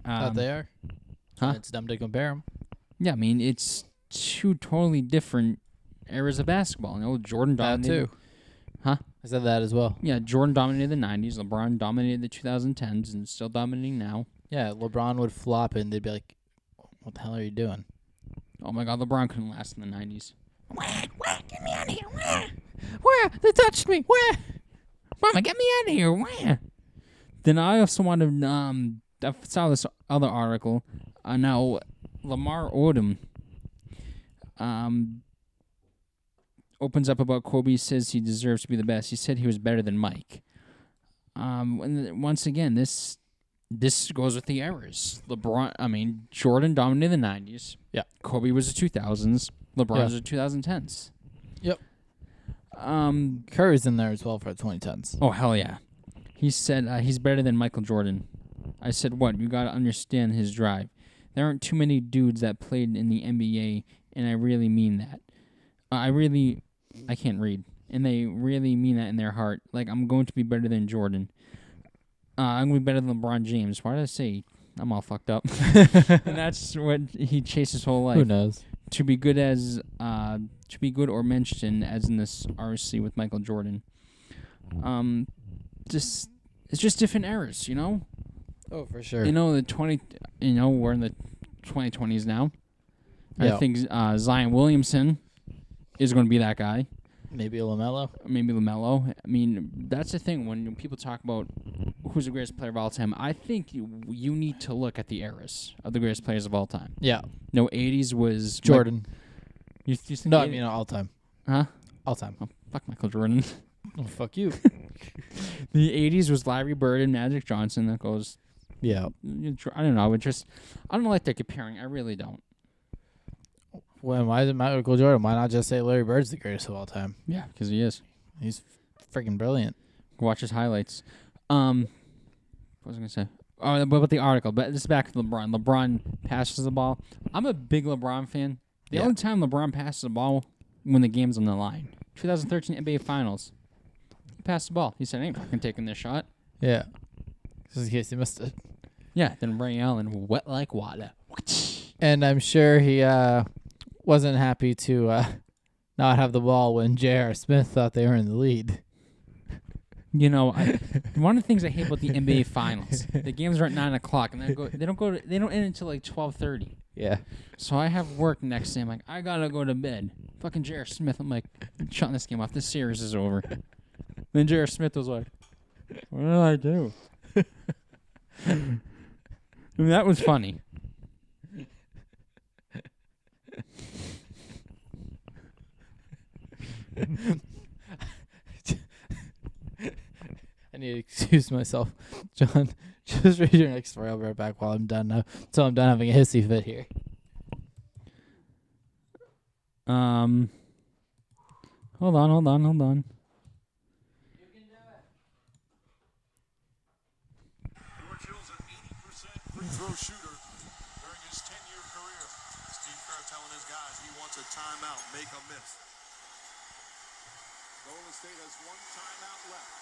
Speaker 1: they are.
Speaker 2: Huh?
Speaker 1: It's dumb to compare them.
Speaker 2: Yeah, I mean, it's two totally different eras of basketball. You know, Jordan
Speaker 1: That
Speaker 2: dominated.
Speaker 1: too.
Speaker 2: Huh?
Speaker 1: I said that as well.
Speaker 2: Yeah, Jordan dominated the 90s. LeBron dominated the 2010s and still dominating now.
Speaker 1: Yeah, LeBron would flop it and they'd be like, what the hell are you doing?
Speaker 2: Oh, my God, LeBron couldn't last in the 90s.
Speaker 1: Get me out of here. Where? They touched me. Where?
Speaker 2: Mama, get me out of here. Where? Then I also want to, I saw this other article. Now, Lamar Odom opens up about Kobe, says he deserves to be the best. He said he was better than Mike. Once again, this goes with the eras. Jordan dominated the 90s.
Speaker 1: Yeah.
Speaker 2: Kobe was the 2000s. LeBron was the 2010s.
Speaker 1: Yep. Curry's in there as well for the 2010s.
Speaker 2: Oh, hell yeah. He said he's better than Michael Jordan. I said, what? You got to understand his drive. There aren't too many dudes that played in the NBA, and I really mean that. I can't read. And they really mean that in their heart. Like, I'm going to be better than Jordan. I'm going to be better than LeBron James. Why did I say I'm all fucked up? And that's what he chased his whole life.
Speaker 1: Who knows?
Speaker 2: To be good or mentioned as in this RC with Michael Jordan. It's just different eras, you know?
Speaker 1: Oh, for sure.
Speaker 2: You know, we're in the 2020s now.
Speaker 1: Yeah.
Speaker 2: I think Zion Williamson is going to be that guy.
Speaker 1: Maybe LaMelo.
Speaker 2: Maybe LaMelo. I mean, that's the thing. When people talk about who's the greatest player of all time, I think you need to look at the eras of the greatest players of all time.
Speaker 1: Yeah.
Speaker 2: No, 80s was...
Speaker 1: Jordan.
Speaker 2: You think
Speaker 1: No, I mean all time.
Speaker 2: Huh?
Speaker 1: All time.
Speaker 2: Oh, fuck Michael Jordan.
Speaker 1: Oh, fuck you.
Speaker 2: The 80s was Larry Bird and Magic Johnson. That goes...
Speaker 1: Yeah.
Speaker 2: I don't know. I don't like that comparing. I really don't.
Speaker 1: Why is it Michael Jordan? Why not just say Larry Bird's the greatest of all time?
Speaker 2: Yeah, because he is.
Speaker 1: He's freaking brilliant.
Speaker 2: Watch his highlights. What was I going to say? Oh, about the article. But this is back to LeBron. LeBron passes the ball. I'm a big LeBron fan. The only time LeBron passes the ball when the game's on the line. 2013 NBA Finals. He passed the ball. He said, I ain't fucking taking this shot.
Speaker 1: Yeah. Just in case he missed it.
Speaker 2: Yeah, then Ray Allen, wet like water.
Speaker 1: And I'm sure he wasn't happy to not have the ball when J.R. Smith thought they were in the lead.
Speaker 2: You know, one of the things I hate about the NBA Finals, the games are at 9 o'clock, and they don't end until like 12:30.
Speaker 1: Yeah.
Speaker 2: So I have work next day. I'm like, I gotta go to bed. Fucking J.R. Smith. I'm like, I'm shutting this game off. This series is over. Then J.R. Smith was like, what did I do? I mean, that was funny.
Speaker 1: I need to excuse myself. John, just read your next story. I'll be right back while I'm done now. Until I'm done having a hissy fit here.
Speaker 2: Hold on.
Speaker 3: You can do it. George Hill's an 80% free throw shooter during his 10-year career. Steve Kerr telling his guys he wants a timeout, make a miss. Golden State has one timeout left.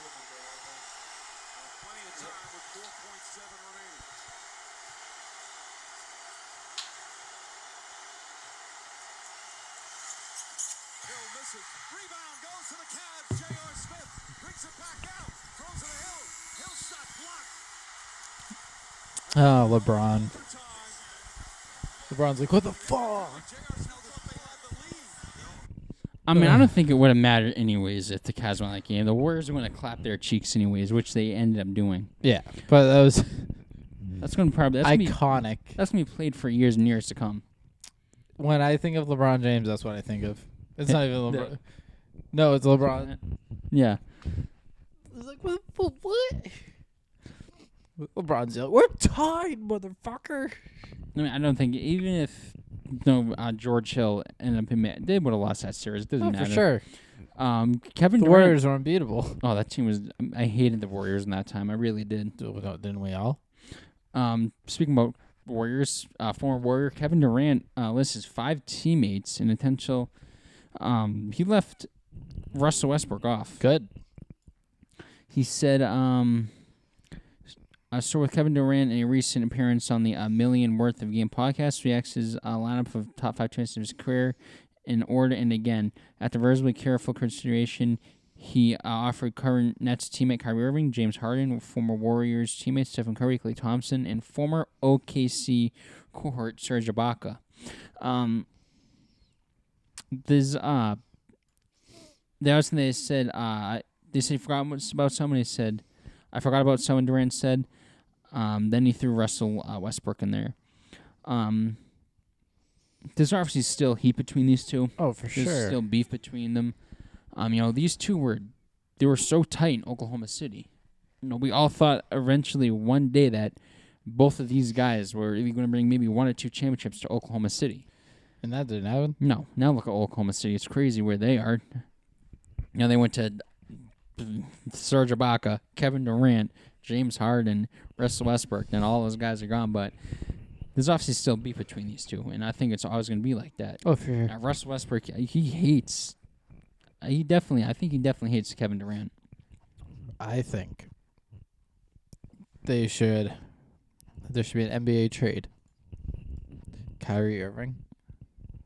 Speaker 3: Plenty of time with 4.7 remaining. Hill misses. Rebound goes to the Cavs. J.R. Smith brings it back out. Throws it to Hill. Hill shot blocked.
Speaker 1: Oh, LeBron.
Speaker 3: Overtime.
Speaker 1: LeBron's like, what the fuck?
Speaker 3: J.R. Smith thought they had the lead.
Speaker 2: I mean, I don't think it would have mattered anyways if the Cavs won that game. The Warriors were going to clap their cheeks anyways, which they ended up doing.
Speaker 1: Yeah, but that was
Speaker 2: That's going to probably
Speaker 1: iconic.
Speaker 2: That's going to be played for years and years to come.
Speaker 1: When I think of LeBron James, that's what I think of. It's not even LeBron.
Speaker 2: The-
Speaker 1: No, it's LeBron.
Speaker 2: Yeah.
Speaker 1: It's like, what? LeBron's like, we're tied, motherfucker.
Speaker 2: I mean, I don't think even if George Hill ended up in they would have lost that series. It doesn't
Speaker 1: Oh,
Speaker 2: matter.
Speaker 1: for sure.
Speaker 2: Kevin
Speaker 1: The
Speaker 2: Durant.
Speaker 1: Warriors were unbeatable.
Speaker 2: Oh, that team was. I hated the Warriors in that time. I really did.
Speaker 1: Didn't we all?
Speaker 2: Speaking about Warriors, former Warrior Kevin Durant lists his 5 teammates in potential. He left Russell Westbrook off.
Speaker 1: Good.
Speaker 2: He said, so with Kevin Durant in a recent appearance on the Million Worth of Game podcast, reacts his lineup of top 5 chances of his career in order and again. After reasonably careful consideration, he offered current Nets teammate Kyrie Irving, James Harden, former Warriors teammate Stephen Curry, Klay Thompson, and former OKC cohort Serge Ibaka. They said he forgot about someone. He said, I forgot about someone. Durant said. Then he threw Russell Westbrook in there. There's obviously still heat between these two.
Speaker 1: Oh, for
Speaker 2: There's
Speaker 1: sure.
Speaker 2: still beef between them. These two were so tight in Oklahoma City. We all thought eventually one day that both of these guys were going to bring maybe 1 or 2 championships to Oklahoma City.
Speaker 1: And that didn't happen?
Speaker 2: No. Now look at Oklahoma City. It's crazy where they are. They went to Serge Ibaka, Kevin Durant, James Harden, Russell Westbrook, and all those guys are gone. But there's obviously still beef between these two, and I think it's always going to be like that.
Speaker 1: Oh, for sure.
Speaker 2: Russell Westbrook, he hates. I think he definitely hates Kevin Durant.
Speaker 1: I think there should be an NBA trade. Kyrie Irving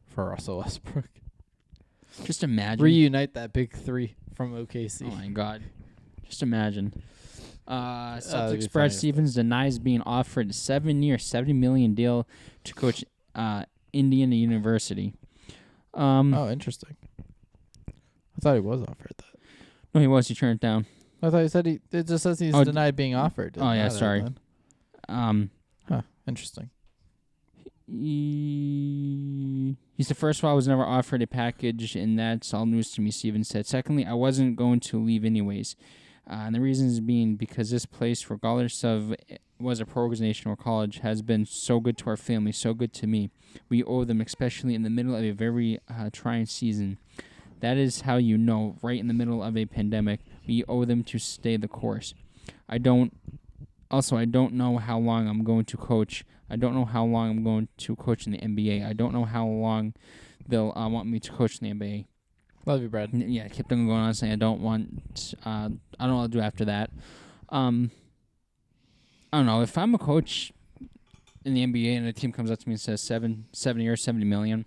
Speaker 1: for Russell Westbrook.
Speaker 2: Just imagine.
Speaker 1: Reunite that big 3 from OKC.
Speaker 2: Oh my God. Just imagine.
Speaker 1: that'd be
Speaker 2: Celtics
Speaker 1: funny.
Speaker 2: Brad Stevens denies being offered a 7-year, $70 million deal to coach Indiana University.
Speaker 1: Oh, interesting. I thought he was offered that.
Speaker 2: No, he was. He turned it down.
Speaker 1: I thought he said it just says he's denied being offered.
Speaker 2: Oh, yeah,
Speaker 1: Didn't know that
Speaker 2: sorry.
Speaker 1: then. Interesting.
Speaker 2: He's the first one I was never offered a package, and that's all news to me, Stevens said. Secondly, I wasn't going to leave anyways. And the reasons being because this place, regardless of was a pro organization or college, has been so good to our family, so good to me. We owe them, especially in the middle of a very trying season. That is how right in the middle of a pandemic, we owe them to stay the course. I don't know how long I'm going to coach. I don't know how long I'm going to coach in the NBA. I don't know how long they'll want me to coach in the NBA.
Speaker 1: Love you, Brad.
Speaker 2: Yeah, I kept on going on saying I don't know what I'll do after that. I don't know. If I'm a coach in the NBA and a team comes up to me and says 7 years, $70 million,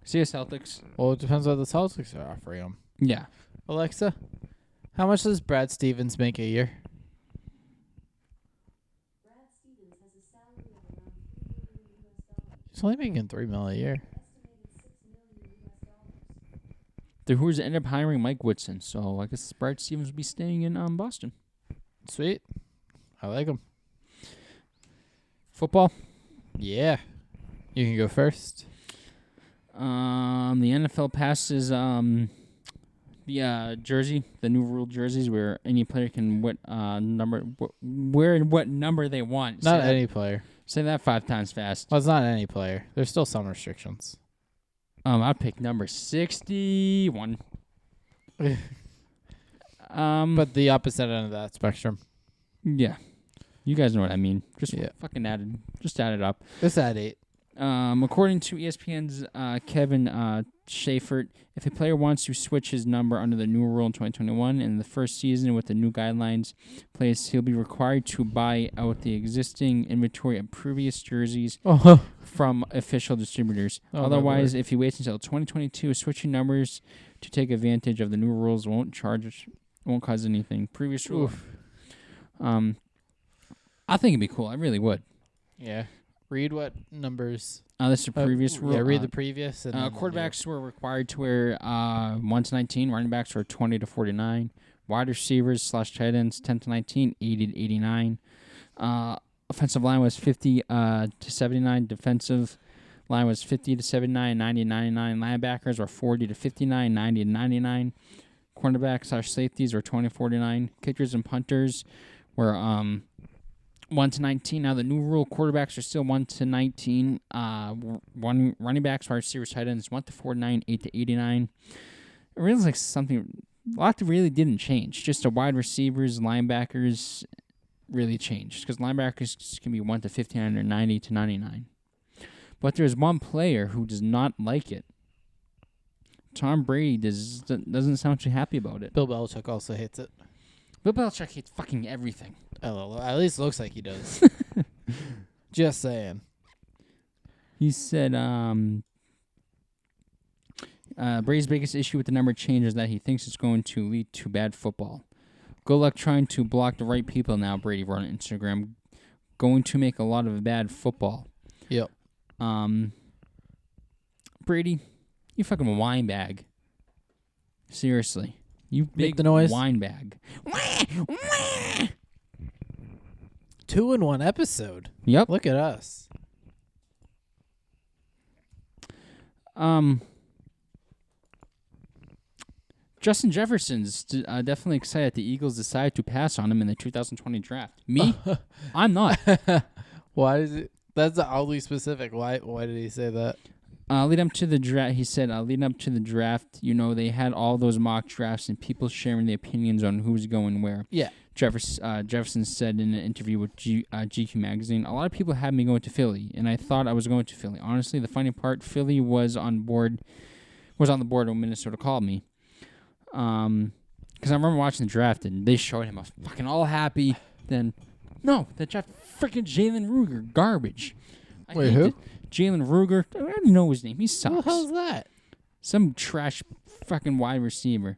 Speaker 2: see you Celtics.
Speaker 1: Well, it depends what the Celtics are offering him.
Speaker 2: Yeah.
Speaker 1: Alexa, how much does Brad Stevens make a year?
Speaker 5: Brad Stevens has a salary of around $3 million.
Speaker 1: He's only making $3 million a year.
Speaker 5: Estimated $6 million.
Speaker 2: The Hoosiers ended up hiring Mike Woodson, so I guess Brad Stevens will be staying in Boston.
Speaker 1: Sweet. I like him.
Speaker 2: Football.
Speaker 1: Yeah. You can go first.
Speaker 2: The NFL passes the jersey, the new rule jerseys, where any player can wear what number they want.
Speaker 1: Not any player.
Speaker 2: Say that 5 times fast.
Speaker 1: Well, it's not any player. There's still some restrictions.
Speaker 2: I'd pick number 61.
Speaker 1: But the opposite end of that spectrum.
Speaker 2: Yeah, you guys know what I mean. Just
Speaker 1: Yeah.
Speaker 2: fucking add it up.
Speaker 1: It's at 8.
Speaker 2: According to ESPN's Kevin Schaefert, if a player wants to switch his number under the new rule in 2021 in the first season with the new guidelines placed, he'll be required to buy out the existing inventory of previous jerseys from official distributors.
Speaker 1: Oh, my
Speaker 2: Otherwise,
Speaker 1: word.
Speaker 2: if he waits until 2022, switching numbers to take advantage of the new rules won't cause anything. Previous rule. I think it'd be cool. I really would.
Speaker 1: Yeah. Read what numbers.
Speaker 2: This is the previous rule.
Speaker 1: Yeah, read the previous. And then the new.
Speaker 2: Quarterbacks were required to wear 1 to 19. Running backs were 20 to 49. Wide receivers / tight ends 10 to 19, 80 to 89. Offensive line was 50 to 79. Defensive line was 50 to 79, 90 to 99. Linebackers were 40 to 59, 90 to 99. Cornerbacks / safeties were 20 to 49. Kickers and punters were 1 to 19. Now, the new rule, quarterbacks are still 1 to 19. Running backs, wide receivers, tight ends, 1 to 49, 8 to 89. It really looks like something, a lot that really didn't change. Just the wide receivers, linebackers really changed. Because linebackers can be 1 to 59 or 90 to 99. But there's one player who does not like it. Tom Brady doesn't sound too happy about it.
Speaker 1: Bill Belichick also hates it.
Speaker 2: Bill Belichick hates fucking everything.
Speaker 1: At least looks like he does. Just saying.
Speaker 2: He said Brady's biggest issue with the number change is that he thinks it's going to lead to bad football. Good luck trying to block the right people now, Brady wrote on Instagram. Going to make a lot of bad football.
Speaker 1: Yep.
Speaker 2: Brady, you fucking wine bag. Seriously. You big
Speaker 1: Make the noise.
Speaker 2: wine bag.
Speaker 1: 2 in 1 episode.
Speaker 2: Yep.
Speaker 1: Look at us.
Speaker 2: Justin Jefferson's definitely excited that the Eagles decided to pass on him in the 2020 draft. Me? I'm not.
Speaker 1: Why is it? That's oddly specific. Why did he say that?
Speaker 2: Lead up to the draft, he said, leading up to the draft, they had all those mock drafts and people sharing their opinions on who's going where.
Speaker 1: Yeah.
Speaker 2: Jefferson said in an interview with GQ magazine, a lot of people had me going to Philly, and I thought I was going to Philly. Honestly, the funny part, Philly was on the board when Minnesota called me. Because I remember watching the draft, and they showed him. I was fucking all happy. Then, no, they drafted freaking Jalen Ruger. Garbage.
Speaker 1: Wait, who?
Speaker 2: Jalen Ruger. I don't even know his name. He sucks.
Speaker 1: Who the hell's that?
Speaker 2: Some trash fucking wide receiver.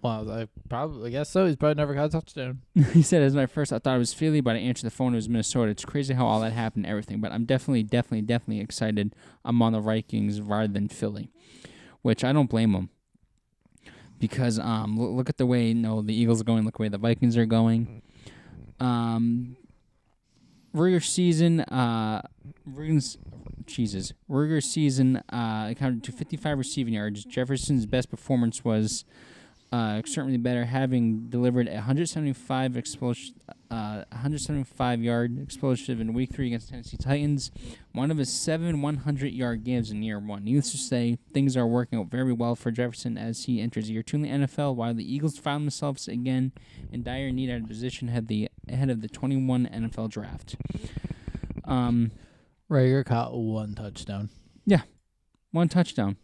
Speaker 1: Well, I guess so. He's probably never got a touchdown.
Speaker 2: He said, as my first, I thought it was Philly, but I answered the phone. It was Minnesota. It's crazy how all that happened and everything. But I'm definitely excited. I'm on the Vikings rather than Philly, which I don't blame them. Because look at the way the Eagles are going. Look at the way the Vikings are going. Ruger's season, accounted to 55 receiving yards. Jefferson's best performance was certainly better, having delivered a 175-yard explosive in Week 3 against Tennessee Titans, one of his 7 100-yard games in Year 1. Needless to say, things are working out very well for Jefferson as he enters Year 2 in the NFL, while the Eagles found themselves again in dire need at a position ahead of the 21 NFL Draft.
Speaker 1: Rager caught 1 touchdown.
Speaker 2: Yeah, 1 touchdown.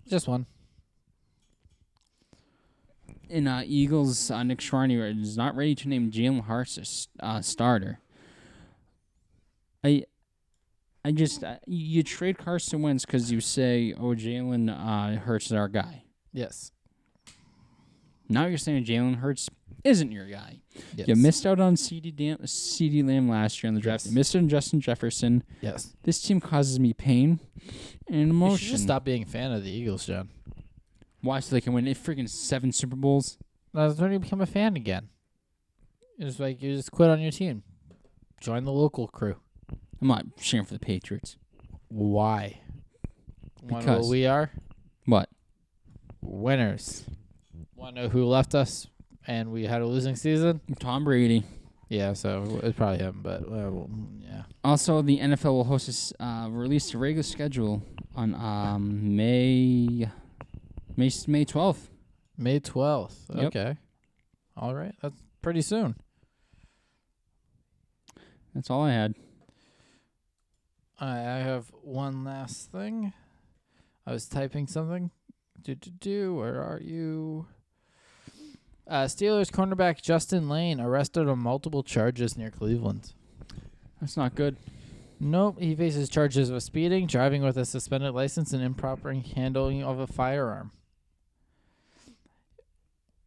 Speaker 1: Just 1.
Speaker 2: In Eagles, Nick Schwarney is not ready to name Jalen Hurts a starter. You trade Carson Wentz because you say, Jalen Hurts is our guy.
Speaker 1: Yes.
Speaker 2: Now you're saying Jalen Hurts isn't your guy.
Speaker 1: Yes.
Speaker 2: You missed out on CeeDee Lamb last year in the draft.
Speaker 1: Yes.
Speaker 2: You missed out on Justin Jefferson.
Speaker 1: Yes.
Speaker 2: This team causes me pain and emotion.
Speaker 1: You should just stop being a fan of the Eagles, John.
Speaker 2: Why? So they can win freaking 7 Super Bowls?
Speaker 1: That's when you become a fan again. It's like you just quit on your team. Join the local crew.
Speaker 2: I'm not cheering for the Patriots.
Speaker 1: Why? Want to know
Speaker 2: Because.
Speaker 1: what we are?
Speaker 2: What?
Speaker 1: Winners. Want to know who left us and we had a losing season?
Speaker 2: Tom Brady.
Speaker 1: Yeah, so it's probably him, but yeah.
Speaker 2: Also, the NFL will release a regular schedule on May 12th.
Speaker 1: May 12th.
Speaker 2: Yep.
Speaker 1: Okay. All right. That's pretty soon.
Speaker 2: That's all I had.
Speaker 1: I have one last thing. I was typing something. Where are you? Steelers cornerback Justin Layne arrested on multiple charges near Cleveland.
Speaker 2: That's not good.
Speaker 1: Nope, he faces charges of speeding, driving with a suspended license, and improper handling of a firearm.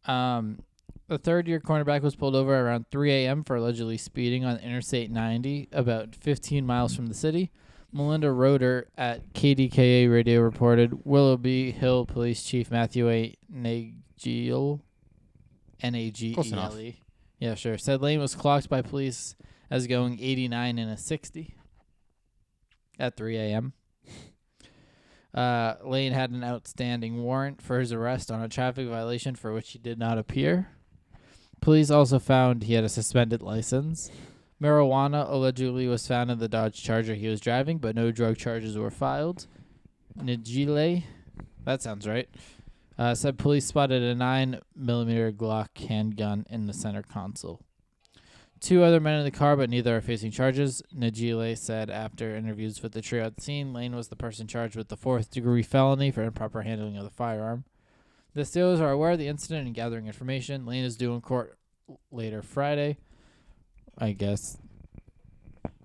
Speaker 1: The third-year cornerback was pulled over around 3 a.m. for allegedly speeding on Interstate 90, about 15 miles from the city. Melinda Roeder at KDKA Radio reported Willoughby Hill Police Chief Matthew A. Nagle, N-A-G-E-L-E.
Speaker 2: Close enough.
Speaker 1: Yeah, sure. Said Layne was clocked by police as going 89 in a 60 at 3 a.m. Layne had an outstanding warrant for his arrest on a traffic violation for which he did not appear. Police also found he had a suspended license. Marijuana allegedly was found in the Dodge Charger he was driving, but no drug charges were filed. Najile, that sounds right, said police spotted a 9mm Glock handgun in the center console. 2 other men in the car, but neither are facing charges. Najile said after interviews with the trio at the scene, Layne was the person charged with the 4th-degree felony for improper handling of the firearm. The Steelers are aware of the incident and gathering information. Layne is due in court later Friday. I guess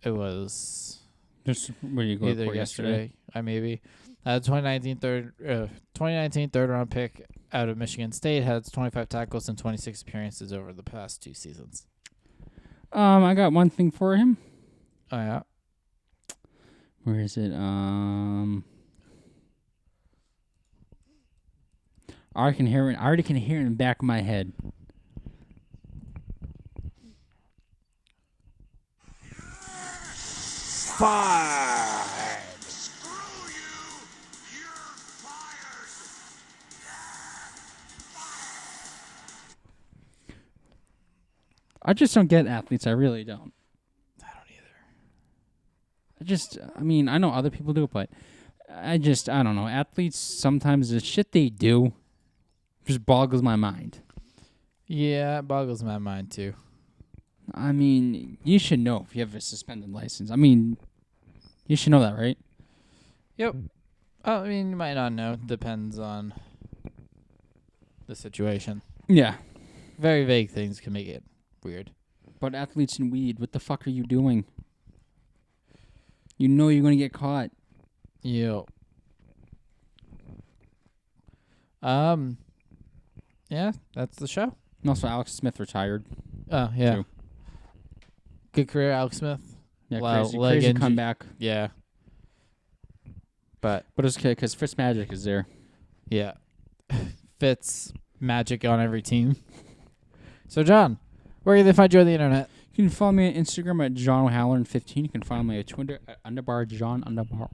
Speaker 1: it was
Speaker 2: Just where you go to
Speaker 1: either
Speaker 2: court
Speaker 1: yesterday. Maybe. 2019 third-round pick out of Michigan State has 25 tackles and 26 appearances over the past 2 seasons.
Speaker 2: I got one thing for him.
Speaker 1: Oh, yeah.
Speaker 2: Where is it? I already can hear it in the back of my head.
Speaker 3: Screw you! You're fired!
Speaker 2: I just don't get athletes. I really don't.
Speaker 1: I don't either.
Speaker 2: I know other people do, but I don't know. Athletes, sometimes the shit they do just boggles my mind.
Speaker 1: Yeah, it boggles my mind, too.
Speaker 2: I mean, you should know if you have a suspended license. I mean, you should know that, right?
Speaker 1: Yep. You might not know. Depends on the situation.
Speaker 2: Yeah.
Speaker 1: Very vague things can make it weird.
Speaker 2: But athletes in weed, what the fuck are you doing? You know you're going to get caught.
Speaker 1: Yeah, that's the show.
Speaker 2: And also, Alex Smith retired.
Speaker 1: Oh, yeah.
Speaker 2: Too.
Speaker 1: Good career, Alex Smith.
Speaker 2: Yeah,
Speaker 1: Wow,
Speaker 2: crazy
Speaker 1: leg injury.
Speaker 2: comeback.
Speaker 1: Yeah. But
Speaker 2: But it's okay because Fitz Magic is there.
Speaker 1: yeah. Fits magic on every team. So, John, where can they find you on the internet?
Speaker 2: You can follow me on Instagram at JohnO'Halloran15. You can follow me on Twitter at _John_O'Halloran. Will,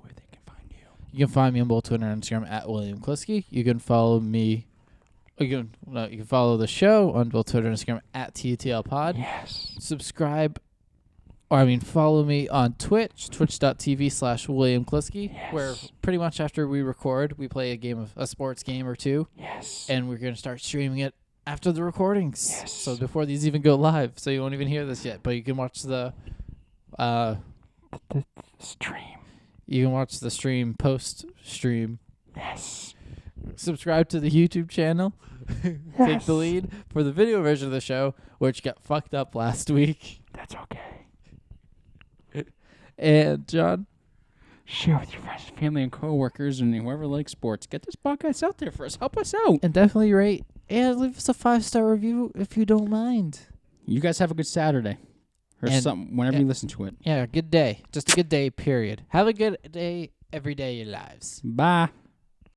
Speaker 2: where they can find you.
Speaker 1: You can find me on both Twitter and Instagram at William Kliske. You can follow me. You can follow the show on both Twitter and Instagram at TTL Pod.
Speaker 2: Yes.
Speaker 1: Subscribe, follow me on Twitch, twitch.tv/William Kliske,
Speaker 2: Yes.
Speaker 1: where pretty much after we record, we play a sports game or two,
Speaker 2: Yes.
Speaker 1: and we're going to start streaming it after the recordings.
Speaker 2: Yes.
Speaker 1: So before these even go live, so you won't even hear this yet, but you can watch the
Speaker 2: Stream.
Speaker 1: You can watch the stream post-stream.
Speaker 2: Yes.
Speaker 1: Subscribe to the YouTube channel. Take the lead for the video version of the show, which got fucked up last week.
Speaker 2: That's okay.
Speaker 1: And, John?
Speaker 2: Share with your friends, family, and coworkers, and whoever likes sports. Get this podcast out there for us. Help us out.
Speaker 1: And definitely rate and leave us a 5-star review if you don't mind.
Speaker 2: You guys have a good Saturday. Or
Speaker 1: And-
Speaker 2: something, whenever you listen to it.
Speaker 1: Yeah, good day. Just a good day, period. Have a good day every day of your lives.
Speaker 2: Bye.